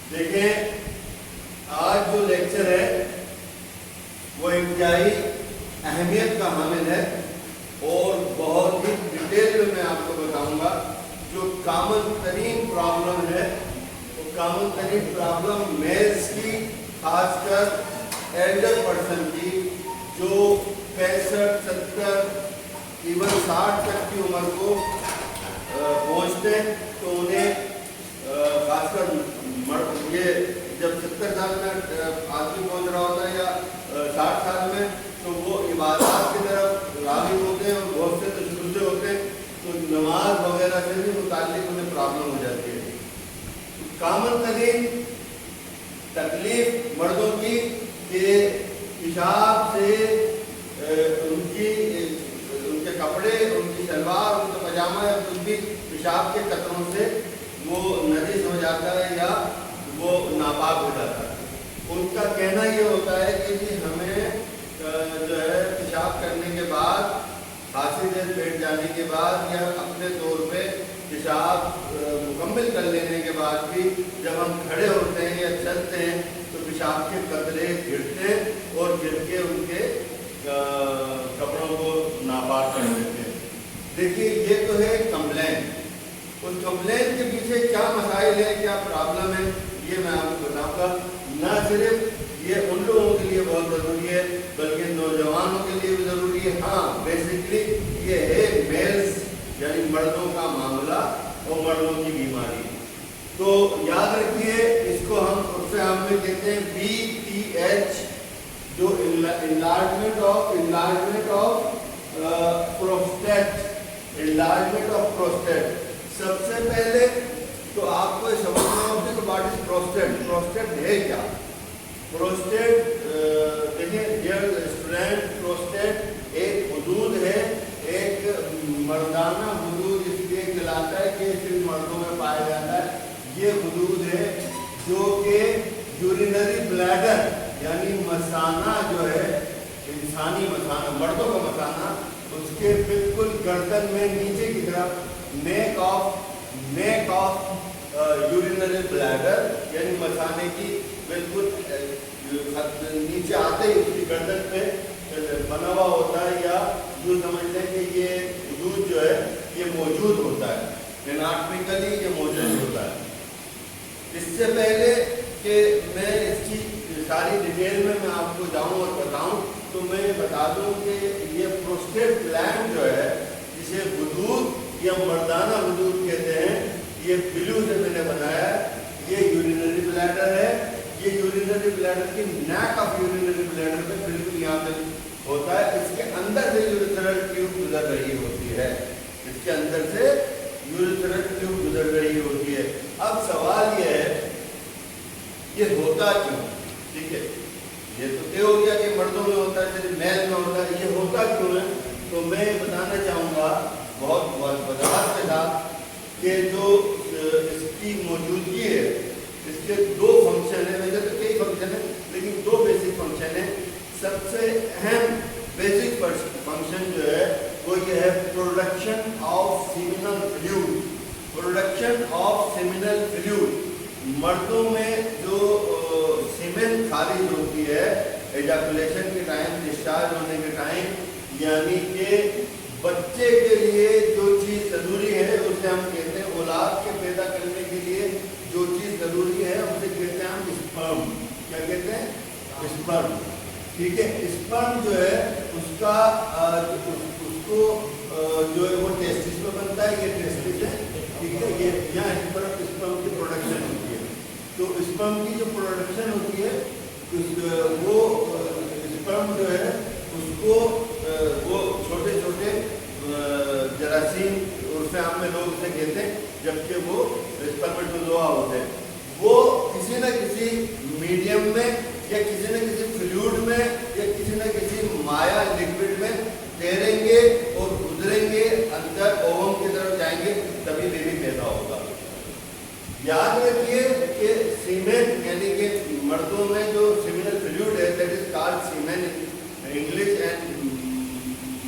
देखें, आज जो लेक्चर है वो इंतहाई अहमियत का हामिल है और बहुत ही डिटेल में मैं आपको बताऊंगा। जो कॉमन तरीन प्रॉब्लम है वो कॉमन तरीन प्रॉब्लम मेल्स की, खासकर एल्डर पर्सन की, जो 65, 70, इवन 60 तक की उम्र को पहुँचते हैं, तो उन्हें खासकर ये जब 70 साल में आदमी पहुँच रहा होता है या 60 साल में, तो वो इबादत की तरफ राग़िब होते हैं और बहुत से तो शुरू से होते हैं, तो नमाज वगैरह से भी मुताल्लिक उन्हें प्रॉब्लम हो जाती है। कॉमन तरीन तकलीफ मर्दों की कि पेशाब से उनके कपड़े, उनकी शलवार, उनका पजामा या कुछ भी पेशाब के कतरों से वो नजीस हो जाता है या वो नापाक हो जाता है। उनका कहना ये होता है कि जी हमें जो है पेशाब करने के बाद, खांसी देर बैठ जाने के बाद या अपने तौर पे पेशाब मुकम्मल कर लेने के बाद भी जब हम खड़े होते हैं या चलते हैं तो पेशाब के कतरे गिरते हैं और गिर के उनके कपड़ों को नापाक कर देते हैं। देखिए, ये तो है कंप्लेंट। उस कंप्लेंट के पीछे क्या मसाइल है, क्या प्रॉब्लम है, ये मैं आपको बताऊंगा। न सिर्फ ये उन लोगों के लिए बहुत ज़रूरी है बल्कि नौजवानों के लिए भी ज़रूरी है। हाँ, बेसिकली ये है मेल्स यानी मर्दों का मामला और मर्दों की बीमारी। तो याद रखिए, इसको हम उससे हम कहते हैं BPH, जो इनलार्जमेंट ऑफ प्रोस्टेट। सबसे पहले तो आपको समझना होगा कि व्हाट इज प्रोस्टेट। प्रोस्टेट है क्या? प्रोस्टेट देखिए डियर स्टूडेंट, प्रोस्टेट एक हुदूद है, एक मर्दाना हुदूद इसलिए कहलाता है कि सिर्फ मर्दों में पाया जाता है। ये हुदूद है जो कि यूरिनरी ब्लैडर यानी मसाना जो है, इंसानी मसाना, मर्दों का मसाना, उसके बिल्कुल गर्दन में नीचे की तरफ नेक ऑफ यूरिनरी ब्लैडर यानी मसाने की बिल्कुल नीचे आते ही उसकी गर्दन पे बना हुआ होता है, या जो समझ लें कि ये हुदूद जो है ये मौजूद होता है, एनाटॉमिकली ये मौजूद होता है। इससे पहले कि मैं इसकी सारी डिटेल में मैं आपको जाऊं और बताऊं, तो मैं बता दूं कि ये प्रोस्टेट ग्लैंड जो है, जिसे हुदूद या मर्दाना हुदूद कहते हैं, ये ब्लू से मैंने बनाया है। ये यूरिनरी ब्लैडर है। ये यूरिनरी ब्लैडर की नेक ऑफ यूरिनरी ब्लैडर पे बिल्कुल यहाँ पे होता है। इसके अंदर से यूरिथ्रल ट्यूब गुजर रही होती है। इसके अंदर से यूरिथ्रल ट्यूब गुजर रही होती है। अब सवाल ये है, ये होता क्यों? ठीक है, ये तो तय हो गया कि मर्दों में होता है, सिर्फ मेल में होता है। ये होता क्यों है? तो मैं बताना चाहूँगा बहुत वजाहत के साथ कि जो इसकी मौजूदगी है, इसके दो फंक्शन है। वैसे तो कई फंक्शन है, लेकिन दो बेसिक फंक्शन है। सबसे अहम बेसिक फंक्शन जो है वो ये है production of seminal fluid. Production of seminal fluid, मर्दों में जो सीमेन खारिज होती है एजाकुलेशन के टाइम, डिस्चार्ज होने के टाइम, यानी कि बच्चे के लिए जो चीज़ ज़रूरी है उसे हम कहते हैं, औलाद के पैदा करने के लिए जो चीज़ ज़रूरी है उसे कहते हैं हम स्पर्म। क्या कहते हैं? स्पर्म। ठीक है, स्पर्म जो है उसका उसको जो है वो टेस्टिस में बनता है। ये टेस्टिस है, ठीक है, ये यहाँ इस पर स्पर्म की प्रोडक्शन होती है। तो स्पर्म की जो प्रोडक्शन होती है वो स्पर्म जो है उसको वो छोटे छोटे जरासीम उर्फे आम में लोग उसे कहते हैं, जबकि वो स्पर्मेटोजोआ होते हैं। वो किसी न किसी मीडियम में या किसी न किसी फ्लूइड में या किसी न किसी माया लिक्विड में तैरेंगे और गुजरेंगे, अंदर ओवम की तरफ जाएंगे, तभी बेबी पैदा होगा। याद रखिए कि सीमेन यानी कि मर्दों में जो सीमिनल फ्लूइड है, that is called semen in English, and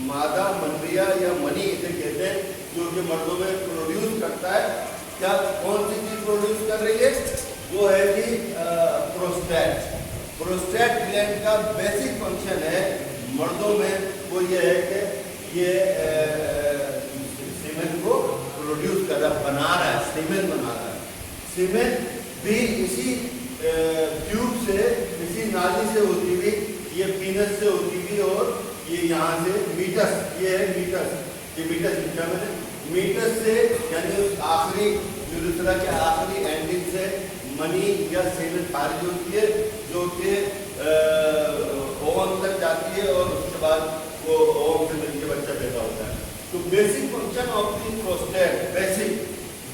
मादा मनरिया या मनी इसे कहते हैं, जो कि मर्दों में प्रोड्यूस करता है। क्या कौन सी चीज प्रोड्यूस कर रही है? वो है कि प्रोस्टेट। प्रोस्टेट ग्लैंड का बेसिक फंक्शन है मर्दों में, वो ये है कि ये सीमेन को प्रोड्यूस कर रहा, बना रहा है, सीमेन बना रहा है। सीमेन भी इसी ट्यूब से, इसी नाली से होती हुई, ये पीनस से होती हुई, और ये यहाँ से मीटस, ये है मीटस, ये मीटस लिखा मैंने, मीटस से यानी उस आखिरी यूरेथ्रा के आखिरी एंडिंग से मनी या सीमेन खारिज होती है, जो कि ओवम तक जाती है, और उसके बाद वो ओवम से मिलकर बच्चा पैदा होता है। तो basic function of the prostate,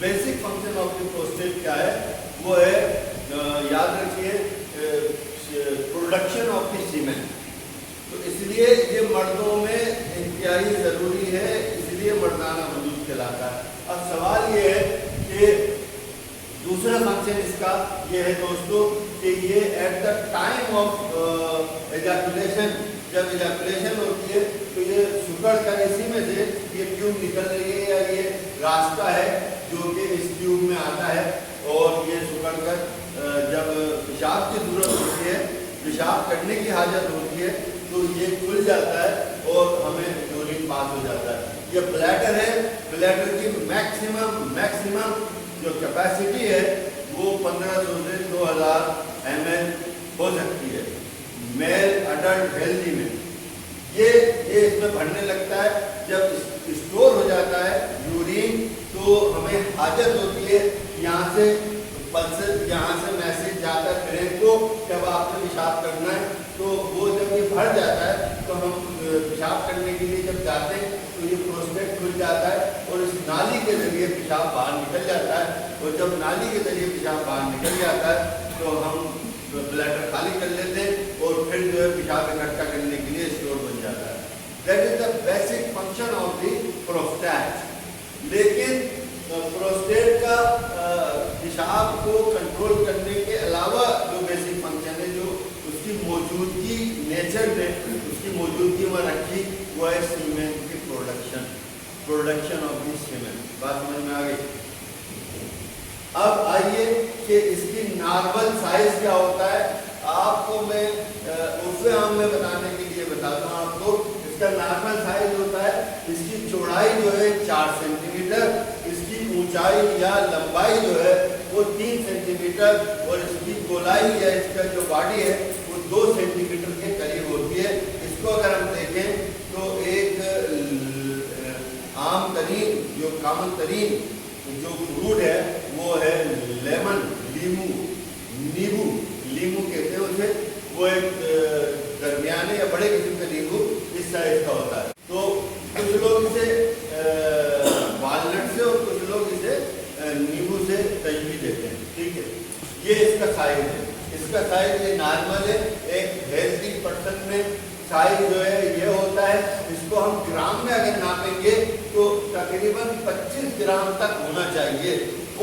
basic function of the prostate क्या है? वो है, याद रखिए, प्रोडक्शन ऑफ द सीमेन। तो इसलिए ये मर्दों में इंतहाई ज़रूरी है, इसलिए मर्दाना वजूद कहलाता है। अब सवाल ये है कि दूसरा फंक्शन इसका ये है दोस्तों कि ये at the time of ejaculation, जब एजाकुलेशन होती है तो ये सुकड़ कर इसी में से ये ट्यूब निकल रही है, या ये रास्ता है जो कि इस ट्यूब में आता है, और ये सुकड़ कर जब पेशाब की ज़रूरत होती है, पेशाब करने की हाजत होती है, तो ये खुल जाता है और हमें यूरिन पास हो जाता है। ये ब्लैडर है, ब्लैडर की मैक्सिमम जो कैपेसिटी है वो 1500 से 2000 ml हो सकती है मेल अडल्ट हेल्दी में। ये इसमें भरने लगता है, जब स्टोर हो जाता है यूरिन, तो हमें हाजत होती है यहाँ से पल्सेस, यहाँ से मैसेज जाता है ब्रेन को, जब आपने पेशाब करना है, तो वो जब ये भर जाता है तो हम पेशाब करने के लिए जब जाते हैं तो ये प्रोस्टेट खुल जाता है, और इस नाली के जरिए पेशाब बाहर निकल जाता है, और जब नाली के जरिए पेशाब बाहर निकल जाता है तो हम ब्लैडर खाली कर लेते हैं, और फिर जो है पेशाब इकट्ठा करने के लिए स्टोर बन जाता है। That is the basic function of the prostate. लेकिन प्रोस्टेट का पेशाब को कंट्रोल करने के अलावा जो बेसिक फंक्शन है, जो उसकी मौजूदगी नेचर में उसकी मौजूदगी में रखी, वो है सीमेन की प्रोडक्शन ऑफ द सीमेन। बात समझ में आ गई? अब आइए कि इसकी नॉर्मल साइज क्या होता है। आपको मैं उससे में बताने के लिए बताता हूँ आपको। इसका नॉर्मल साइज होता है, इसकी चौड़ाई जो है 4 सेंटीमीटर, इसकी ऊंचाई या लंबाई जो है वो 3 सेंटीमीटर, और इसकी गोलाई या इसका जो बॉडी है वो 2 सेंटीमीटर के करीब होती है। इसको अगर हम देखें तो एक आम तरीन जो कॉमन तरीन जो फ्रूट है वो है लेमन, नींबू कहते हैं उसे। वो एक दरमियाने या बड़े किस्म का नींबू इस साइज का होता है। तो कुछ लोग इसे वालनट से और कुछ लोग इसे नींबू से तजवीज़ देते हैं। ठीक है, ये इसका साइज है। इसका साइज ये नॉर्मल है। एक हेल्दी पर्सन में साइज जो है ये होता है। इसको हम ग्राम में अगर नापेंगे तो तकरीबन 25 ग्राम तक होना चाहिए,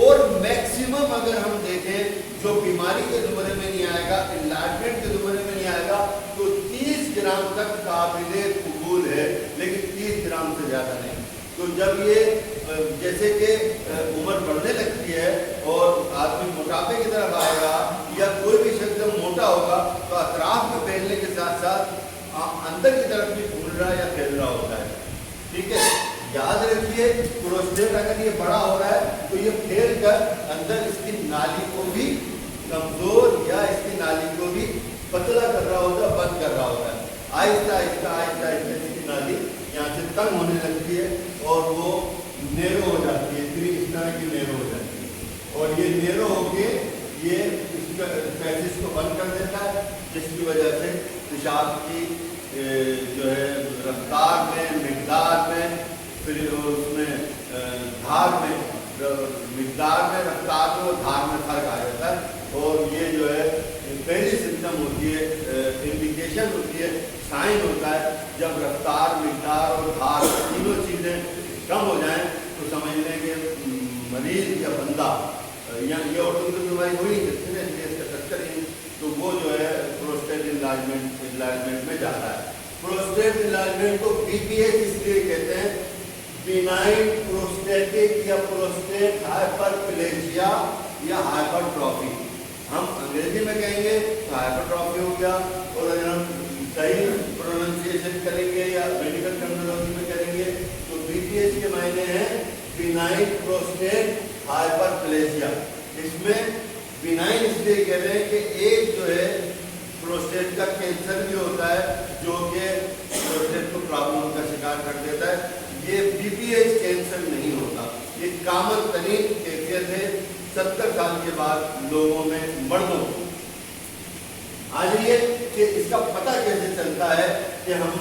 और मैक्सिमम अगर हम देखें जो बीमारी के ज़ुमरे में नहीं आएगा, इलाजमेंट के ज़ुमरे में नहीं आएगा, तो 30 ग्राम तक काबिले कबूल है, लेकिन 30 ग्राम से ज़्यादा नहीं। तो जब ये जैसे कि उम्र बढ़ने लगती है और आदमी मोटापे की तरफ आएगा, या कोई भी शख्स जब मोटा होगा तो अतराफ में फैलने के साथ साथ अंदर की तरफ भी फूल रहा या फैल रहा होता है। ठीक है, याद रखिए, प्रोस्टेट अगर ये बड़ा हो रहा है तो ये फैल कर अंदर इसकी नाली को भी कमजोर या इसकी नाली को भी पतला कर रहा होता है, बंद कर रहा होता है। आहिस्ता आहिस्ता इसकी नाली यहाँ से तंग होने लगती है और वो नेरो हो जाती है, फिर इस तरह की नेरो हो जाती है, और ये नेरो होके ये इसका पैसेज को बंद कर देता है, जिसकी वजह से पेशाब की जो है रफ्तार में, मिकदार में, फिर उसमें धार में, मिकदार में, रफ्तार में और धार में फर्क आ जाता है। और ये जो है पहली सिम्टम होती है, इंडिकेशन होती है, साइन होता है, जब रफ्तार, मिकदार और धार तीनों चीज़ें कम हो जाएं तो समझ लें कि मरीज या बंदा या ये ऑटोइम्यून बीमारी हुई जिससे इसका चक्कर ही, तो वो जो है प्रोस्टेट इनलार्जमेंट में जाता है। प्रोस्टेट इनलार्जमेंट को BPH इसलिए कहते हैं, बिनाइन प्रोस्टेटिक या प्रोस्टेट हाइपरप्लेजिया या हाइपरट्रॉफी। हम अंग्रेजी में कहेंगे तो हाइपरट्रॉफी हो गया, और अगर हम सही प्रोनाउंसिएशन करेंगे या मेडिकल टर्मिनोलॉजी में करेंगे तो बीपीएच के मायने हैं बिनाइन प्रोस्टेट हाइपरप्लेजिया। इसमें बिनाइन इसलिए कह रहे हैं कि एक जो है प्रोस्टेट का कैंसर भी होता है जो कि प्रोस्टेट को प्रॉब्लम का शिकार कर देता है। ये बीपीएच कैंसर नहीं होता, ये कॉमन तरीन कैफियत है 70 साल के बाद लोगों में, मर्दों को। आ जाइए कि इसका पता कैसे चलता है कि हम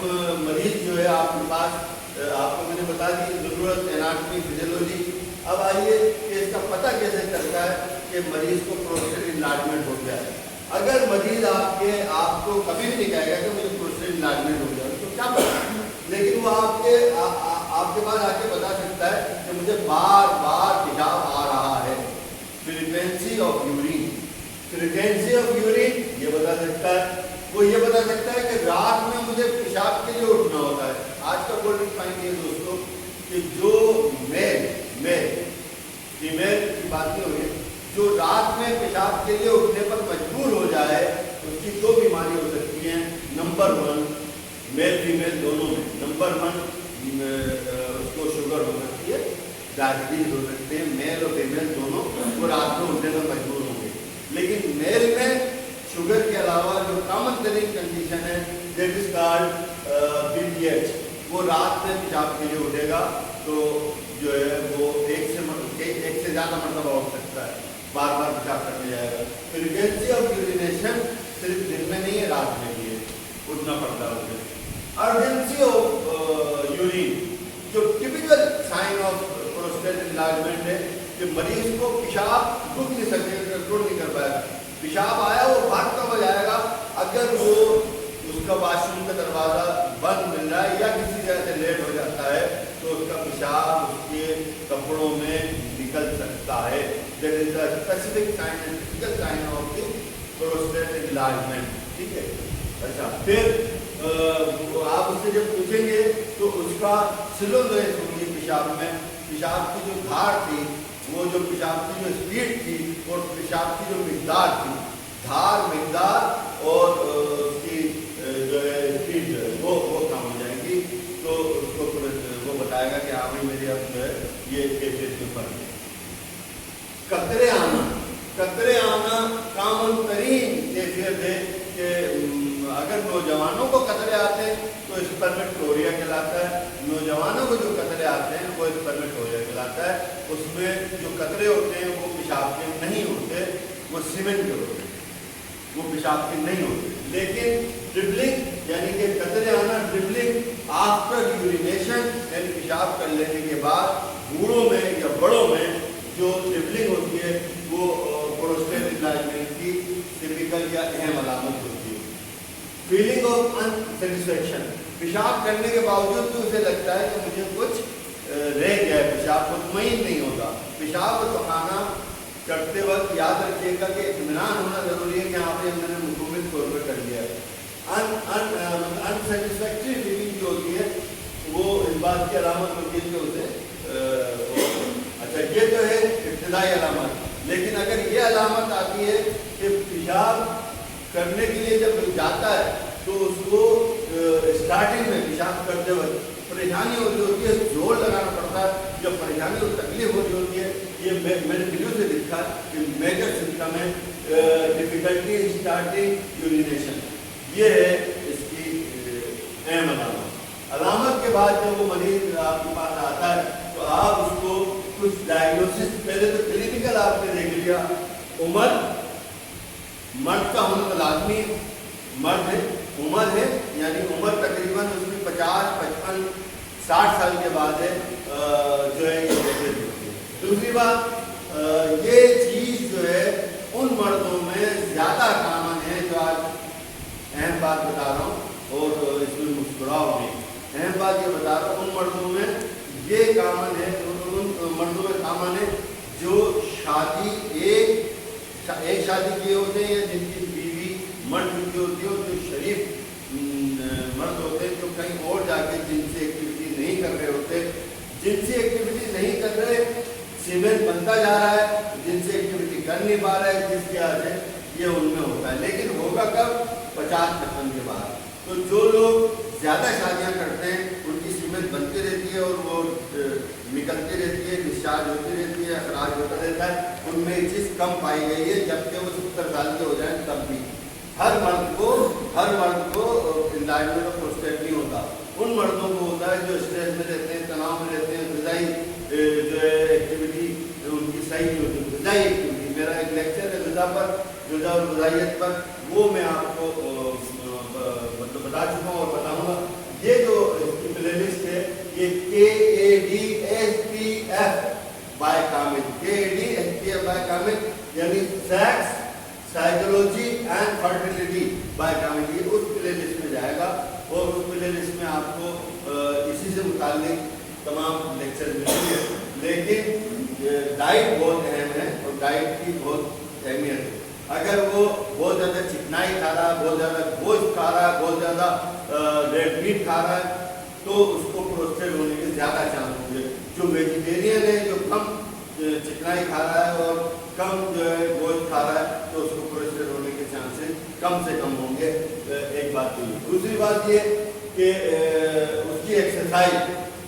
मरीज जो है आपके पास, आपको मैंने बता दी ज़रूरत एनाटॉमी फिजियोलॉजी। अब आइए कि इसका पता कैसे चलता है कि मरीज को प्रोस्टेट इनलार्जमेंट हो गया है। अगर मरीज आपको कभी भी नहीं कहेगा कि मुझे प्रोस्टेट इनलार्जमेंट हो गया तो क्या पता, लेकिन वो आपके पास आके बता सकता है कि मुझे बार बार पेशाब आ रहा है। Frequency of urine, frequency of urine ये बता सकता है। वो ये बता सकता है कि रात में मुझे पेशाब के लिए उठना होता है। आज का गोल्डन पॉइंट ये दोस्तों कि जो मेल फीमेल की बात नहीं हो रही, जो रात में पेशाब के लिए उठने पर मजबूर हो जाए उसकी दो बीमारी हो सकती हैं। नंबर 1 मेल फीमेल दोनों में, नंबर 1 उसको शुगर हो सकती है, डायबिटीज हो सकते हैं, मेल और फीमेल दोनों वो रात में उठने पर मजबूर होंगे। लेकिन मेल में शुगर के अलावा जो कॉमन तरीन कंडीशन है दैट इज कॉल्ड बीपीएच, वो रात में पेशाब के लिए उठेगा तो जो है वो एक से ज़्यादा मरतबा उठ सकता है, बार बार पेशाब करने जाएगा। फ्रीक्वेंसी ऑफ यूरिनेशन सिर्फ दिन में नहीं है, रात में भी है, उठना पड़ता है उसे। अर्जेंसी ऑफ यूरिन जो typical sign of prostate enlargement है कि मरीज को पेशाब रुक नहीं सकेगा, कंट्रोल नहीं कर पाएगा। पेशाब आया वो भागता हुआ जाएगा, अगर वो उसका वाशरूम का दरवाज़ा बंद मिल रहा है या किसी जगह से लेट हो जाता है तो उसका पेशाब उसके कपड़ों में निकल सकता है। That is the specific sign and typical sign of the prostate enlargement. ठीक है, अच्छा फिर आप उससे जब पूछेंगे तो उसका सिलोनोइस होगी पेशाब में, पेशाब की जो धार थी, वो जो पेशाब की जो स्पीड थी और पेशाब की जो मिकदार थी, धार मिकदार और उसकी जो है स्पीड जो है वो कम हो जाएगी। तो उसको वो बताएगा कि हाँ भाई मेरी अब जो है ये कैफियत के ऊपर है। कतरे आना कॉमन तरीन कैफियत है कि अगर नौजवानों को कतरे आते हैं तो स्पर्मेटोरिया कहलाता है। नौजवानों को जो कतरे आते हैं वो स्पर्मेटोरिया कहलाता है। उसमें जो कतरे होते हैं वो पेशाब के नहीं होते, वो सीमेंट के होते हैं, वो पेशाब के नहीं होते। लेकिन ड्रिबलिंग यानी कि कतरे आना, ड्रिबलिंग आफ्टर यूरिनेशन यानी पेशाब कर लेने के बाद बूढ़ों में या बड़ों में जो ड्रिबलिंग होती है वो प्रोस्टेट इनलार्जमेंट की टिपिकल या अहम अलामत होती है। फीलिंग ऑफ अनसेटिस्फैक्शन, पेशाब करने के बावजूद भी उसे लगता है कि मुझे कुछ रह गया है, पेशाब मुतमईन नहीं होता। पेशाब और पखाना करते वक्त याद रखिएगा कि इत्मीनान होना जरूरी है कि यहाँ पे मैंने मुकम्मल तौर पर कर लिया है। अनसेटिस्फैक्ट्री फीलिंग जो होती है वो इस बात की अलामत होती है कि उसे अच्छा ये तो है इब्तिदाई अलामत। लेकिन अगर ये अलामत आती है कि पेशाब करने के लिए जब जाता है तो उसको स्टार्टिंग में पेशाब करते वक्त परेशानी होती है, जोर लगाना पड़ता है, जब परेशानी और तकलीफ हो रही होती है, ये मैंने वीडियो से लिखा कि मेजर सिम्टम है डिफिकल्टी स्टार्टिंग यूरिनेशन, ये है इसकी अहम अलामत। अलामत के बाद जब वो मरीज आपके पास आता है तो आप उसको कुछ डायग्नोसिस, पहले तो क्लिनिकल आपने देख लिया, उम्र, मर्द का होना तो लाजमी मर्द है, उम्र है यानी उम्र तकरीबन उसकी 50, 55, 60 साल के बाद है जो है ये होती है। दूसरी बात ये चीज़ जो है उन मर्दों में ज़्यादा कॉमन है, जो आज अहम बात बता रहा हूँ और इसमें मुस्कुराओ नहीं, अहम बात ये बता रहा हूँ, उन मर्दों में ये कॉमन है, उन मर्दों में कॉमन है जो शादी एक शादी किए होते हैं या जिनकी बीवी मर्द की होती है, जो शरीफ मर्द होते हैं, जो कहीं और जाके जिनसी एक्टिविटी नहीं कर रहे होते, जिनसी एक्टिविटी नहीं कर रहे, सीमेंट बनता जा रहा है, जिनसी एक्टिविटी कर नहीं पा रहा है, जिसके वजह से ये उनमें होता है, लेकिन होगा कब? 50% के बाद। तो जो लोग ज़्यादा शादियाँ करते हैं उनकी सीमेंट बनती रहती है और वो निकलती रहती है, डिस्चार्ज होती रहती है, अखराज होता रहता है, उनमें एक चीज़ कम पाई गई है, जबकि वो 70 साल के हो जाए तब भी हर मर्द को इलाजमेंट ऑफ प्रोस्टेट नहीं होता। उन मर्दों को होता है जो स्ट्रेस में रहते हैं, तनाव में रहते हैं, ग़िज़ाई जो है एक्टिविटी उनकी सही नहीं होती, ग़िज़ाई एक्टिविटी। मेरा एक लेक्चर है ग़िज़ा पर, ग़िज़ा और ग़िज़ाइयत पर, वो मैं आपको मतलब बता चुका हूँ और बताऊँगा। ये जो इसकी प्ले लिस्ट है ये KADSPF by Kamil, KADSPF by Kamil यानी sex, psychology and fertility by Kamil, ये उस प्ले लिस्ट में जाएगा और उस प्ले लिस्ट में आपको इसी से मुताल्लिक तमाम लेक्चर मिलेंगे। लेकिन डाइट बहुत अहम है और डाइट की बहुत अहमियत है। अगर वो बहुत ज़्यादा चिकनाई खा रहा है, बहुत ज़्यादा गोश्त खा रहा है, बहुत ज़्यादा रेड मीट खा रहा है, तो उसको प्रोस्टेट होने के ज़्यादा चांस होंगे। जो वेजिटेरियन है, जो कम चिकनाई खा रहा है और कम जो है गोश्त खा रहा है, तो उसको प्रोस्टेट होने के चांसेस कम से कम होंगे। एक बात तो ये। दूसरी बात ये कि उसकी एक्सरसाइज,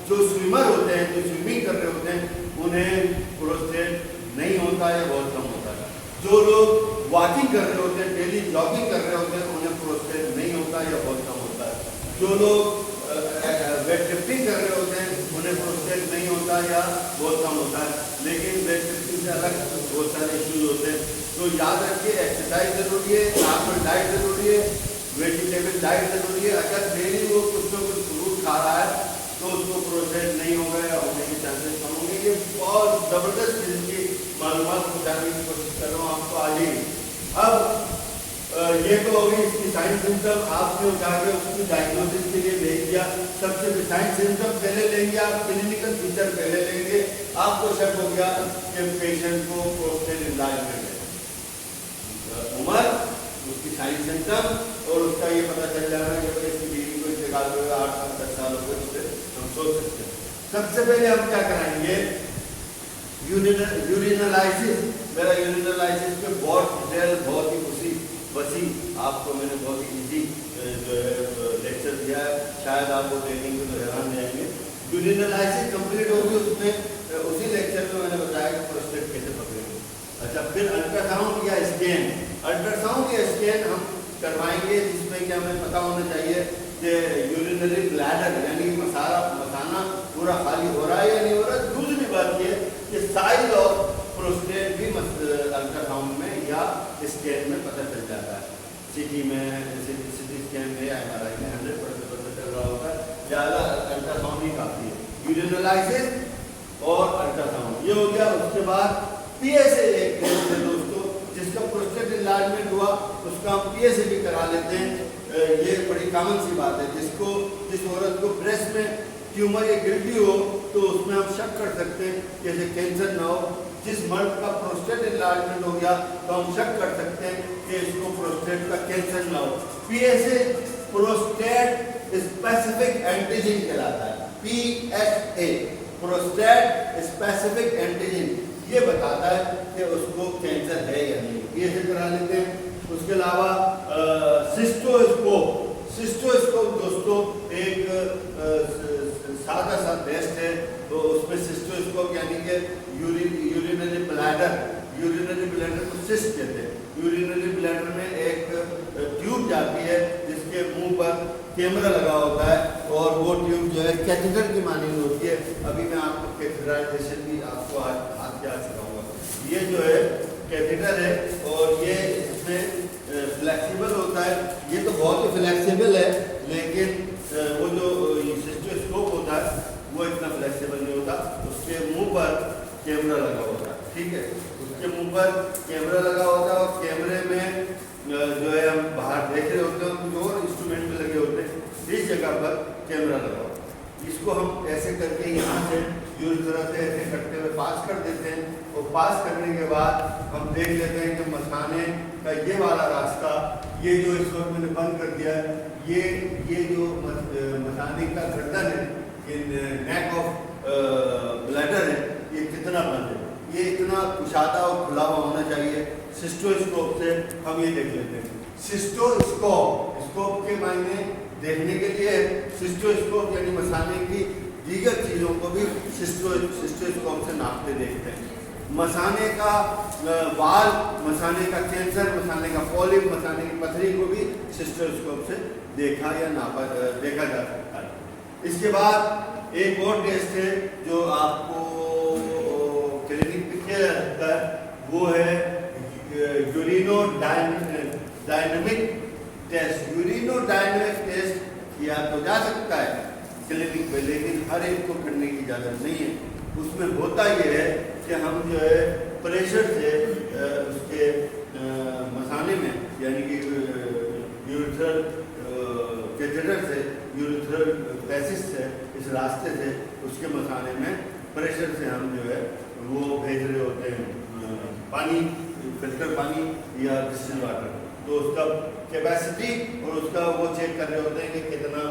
जो स्विमर होते हैं, जो स्विमिंग कर रहे होते हैं, उन्हें प्रोस्टेट नहीं होता है, बहुत कम होता है। जो लोग वॉकिंग कर रहे होते हैं, डेली जॉगिंग कर रहे होते हैं, उन्हें प्रोस्टेट नहीं होता या बहुत कम होता है। जो लोग वेट लिफ्टिंग कर रहे होते हैं उन्हें प्रोस्टेट नहीं होता या बहुत कम होता है। लेकिन वेट लिफ्टिंग से अलग बहुत सारे इश्यूज होते हैं। तो याद रखिए, एक्सरसाइज ज़रूरी है, नॉर्मल डाइट ज़रूरी है, वेजिटेबल डाइट ज़रूरी है। अगर डेली वो कुछ न कुछ फ्रूट खा रहा है तो उसको प्रोस्टेट नहीं होगा या होने के चांसेस कम होंगे। ये बहुत ज़बरदस्त किस्म की मालूमात पहुँचाने की कोशिश कर रहा हूँ आपको आज ही। अब ये तो होगी इसकी साइन सिम्टम, आपने उठा के उसकी डायग्नोसिस के लिए भेज दिया। सबसे साइन सिम्टम पहले लेंगे आप, क्लिनिकल फीचर पहले लेंगे। आपको शक हो गया कि पेशेंट को प्रोस्टेट इलाजमेंट है, उम्र, उसकी साइन सिम्टम और उसका ये पता चल जाना है कि इसकी बीवी को इंतकाल हो गया 8 साल 10 साल हो गए, उससे हम सोच सकते हैं। सबसे पहले हम क्या कराएंगे? यूरिनलाइसिस। मेरा यूरिनलाइसिस पे बहुत डिटेल, बहुत ही वसी आपको मैंने बहुत ही ईजी जो है लेक्चर दिया है, शायद आप वो देखेंगे तो हैरान जाएंगे। यूरिनलाइसिस कंप्लीट होगी, उसमें उसी लेक्चर में मैंने बताया कि प्रोस्टेट कैसे पकड़ेंगे। अच्छा, फिर अल्ट्रासाउंड या स्कैन। अल्ट्रासाउंड या स्कैन हम करवाएंगे जिसमें कि हमें पता होना चाहिए कि यूरिनरी ब्लैडर यानी मसाना पूरा खाली हो रहा है या नहीं हो रहा है। दूसरी बात ये कि साइज ऑफ प्रोस्टेट भी अल्ट्रासाउंड में या स्कैन में पता चल जाता है। सिटी स्कैन में या MRI में 100% पता चल रहा होता है, ज़्यादा अल्ट्रासाउंड ही काफ़ी है। यूरिनलाइसिस और अल्ट्रासाउंड ये हो गया। उसके बाद PSA एक टेस्ट है दोस्तों, जिसका प्रोस्टेट इलाजमेंट हुआ उसका हम PSA भी करा लेते हैं। ये बड़ी कॉमन सी बात है। जिस औरत को ब्रेस्ट में ट्यूमर या गिल्टी हो तो उसमें हम शक कर सकते हैं जैसे कैंसर ना हो। जिस मर्द का प्रोस्टेट इलाजमेंट हो गया तो हम शक कर सकते हैं कि इसको प्रोस्टेट का कैंसर ना हो। PSA प्रोस्टेट स्पेसिफिक एंटीजन कहलाता है। PSA प्रोस्टेट स्पेसिफिक एंटीजन ये बताता है कि उसको कैंसर है या नहीं। PSA करा लेते हैं। उसके अलावा सिस्टोस्कोप दोस्तों एक सादा सा टेस्ट है। तो उसमें सिस्टोस्कोप यानी कि यूरिनरी ब्लैडर को सिस्ट कहते हैं। यूरिनरी ब्लैडर में एक ट्यूब जाती है जिसके मुंह पर कैमरा लगा होता है और वो ट्यूब जो है कैथेटर की मानी होती है। अभी मैं आपको कैथेटराइजेशन भी आपको हाथ क्या सिखाऊंगा। ये जो है कैथेटर है और ये इसमें फ्लेक्सिबल होता है। ये तो बहुत ही फ्लेक्सिबल है, लेकिन वो जो सिस्टोस्कोप होता है वो इतना फ्लेक्सिबल नहीं होता। उसके मुंह पर कैमरा लगा होता है, ठीक है। उसके मुंह पर कैमरा लगा होता है और कैमरे में जो है हम बाहर देख रहे होते हैं, कुछ और इंस्ट्रूमेंट भी लगे होते हैं, इस जगह पर कैमरा लगा होता है। इसको हम ऐसे करके यहाँ से यूरिथ्रा से ऐसे करते हुए पास कर देते हैं और पास करने के बाद हम देख लेते हैं कि मसाने का ये वाला रास्ता, ये जो इस वक्त मैंने बंद कर दिया है, ये जो मसाने का गर्दन है, ये नेक ऑफ ब्लैडर है, ये कितना बंद है। ये इतना कुशादा और खुला हुआ होना चाहिए। सिस्टोस्कोप से हम ये देख लेते हैं। सिस्टोस्कोप, स्कोप के मायने देखने के लिए, सिस्टोस्कोप यानी मसाने की दीगर चीज़ों को भी सिस्टोस्कोप से नापते देखते हैं। मसाने का वाल, मसाने का कैंसर, मसाने का पॉलिप, मसाने की पथरी को भी सिस्टोस्कोप से देखा या नापा देखा जा सकता है। इसके बाद एक और टेस्ट है जो आपको क्लिनिक पे किया जा सकता है, वो है यूरिनोडायनेमिक टेस्ट। यूरिनोडायनेमिक टेस्ट किया तो जा सकता है क्लिनिक पे, लेकिन हर एक को करने की इजाज़त नहीं है। उसमें होता यह है कि हम जो है प्रेशर से उसके मसाने में, यानी कि यूरिथ्रल कैथेटर से, यूरिथ्रल पैसेज से, इस रास्ते से उसके मसाने में प्रेशर से हम जो है वो भेज रहे होते हैं पानी, फिल्टर पानी या डिस्टिल्ड वाटर। तो उसका कैपेसिटी और उसका वो चेक कर रहे होते हैं कि कितना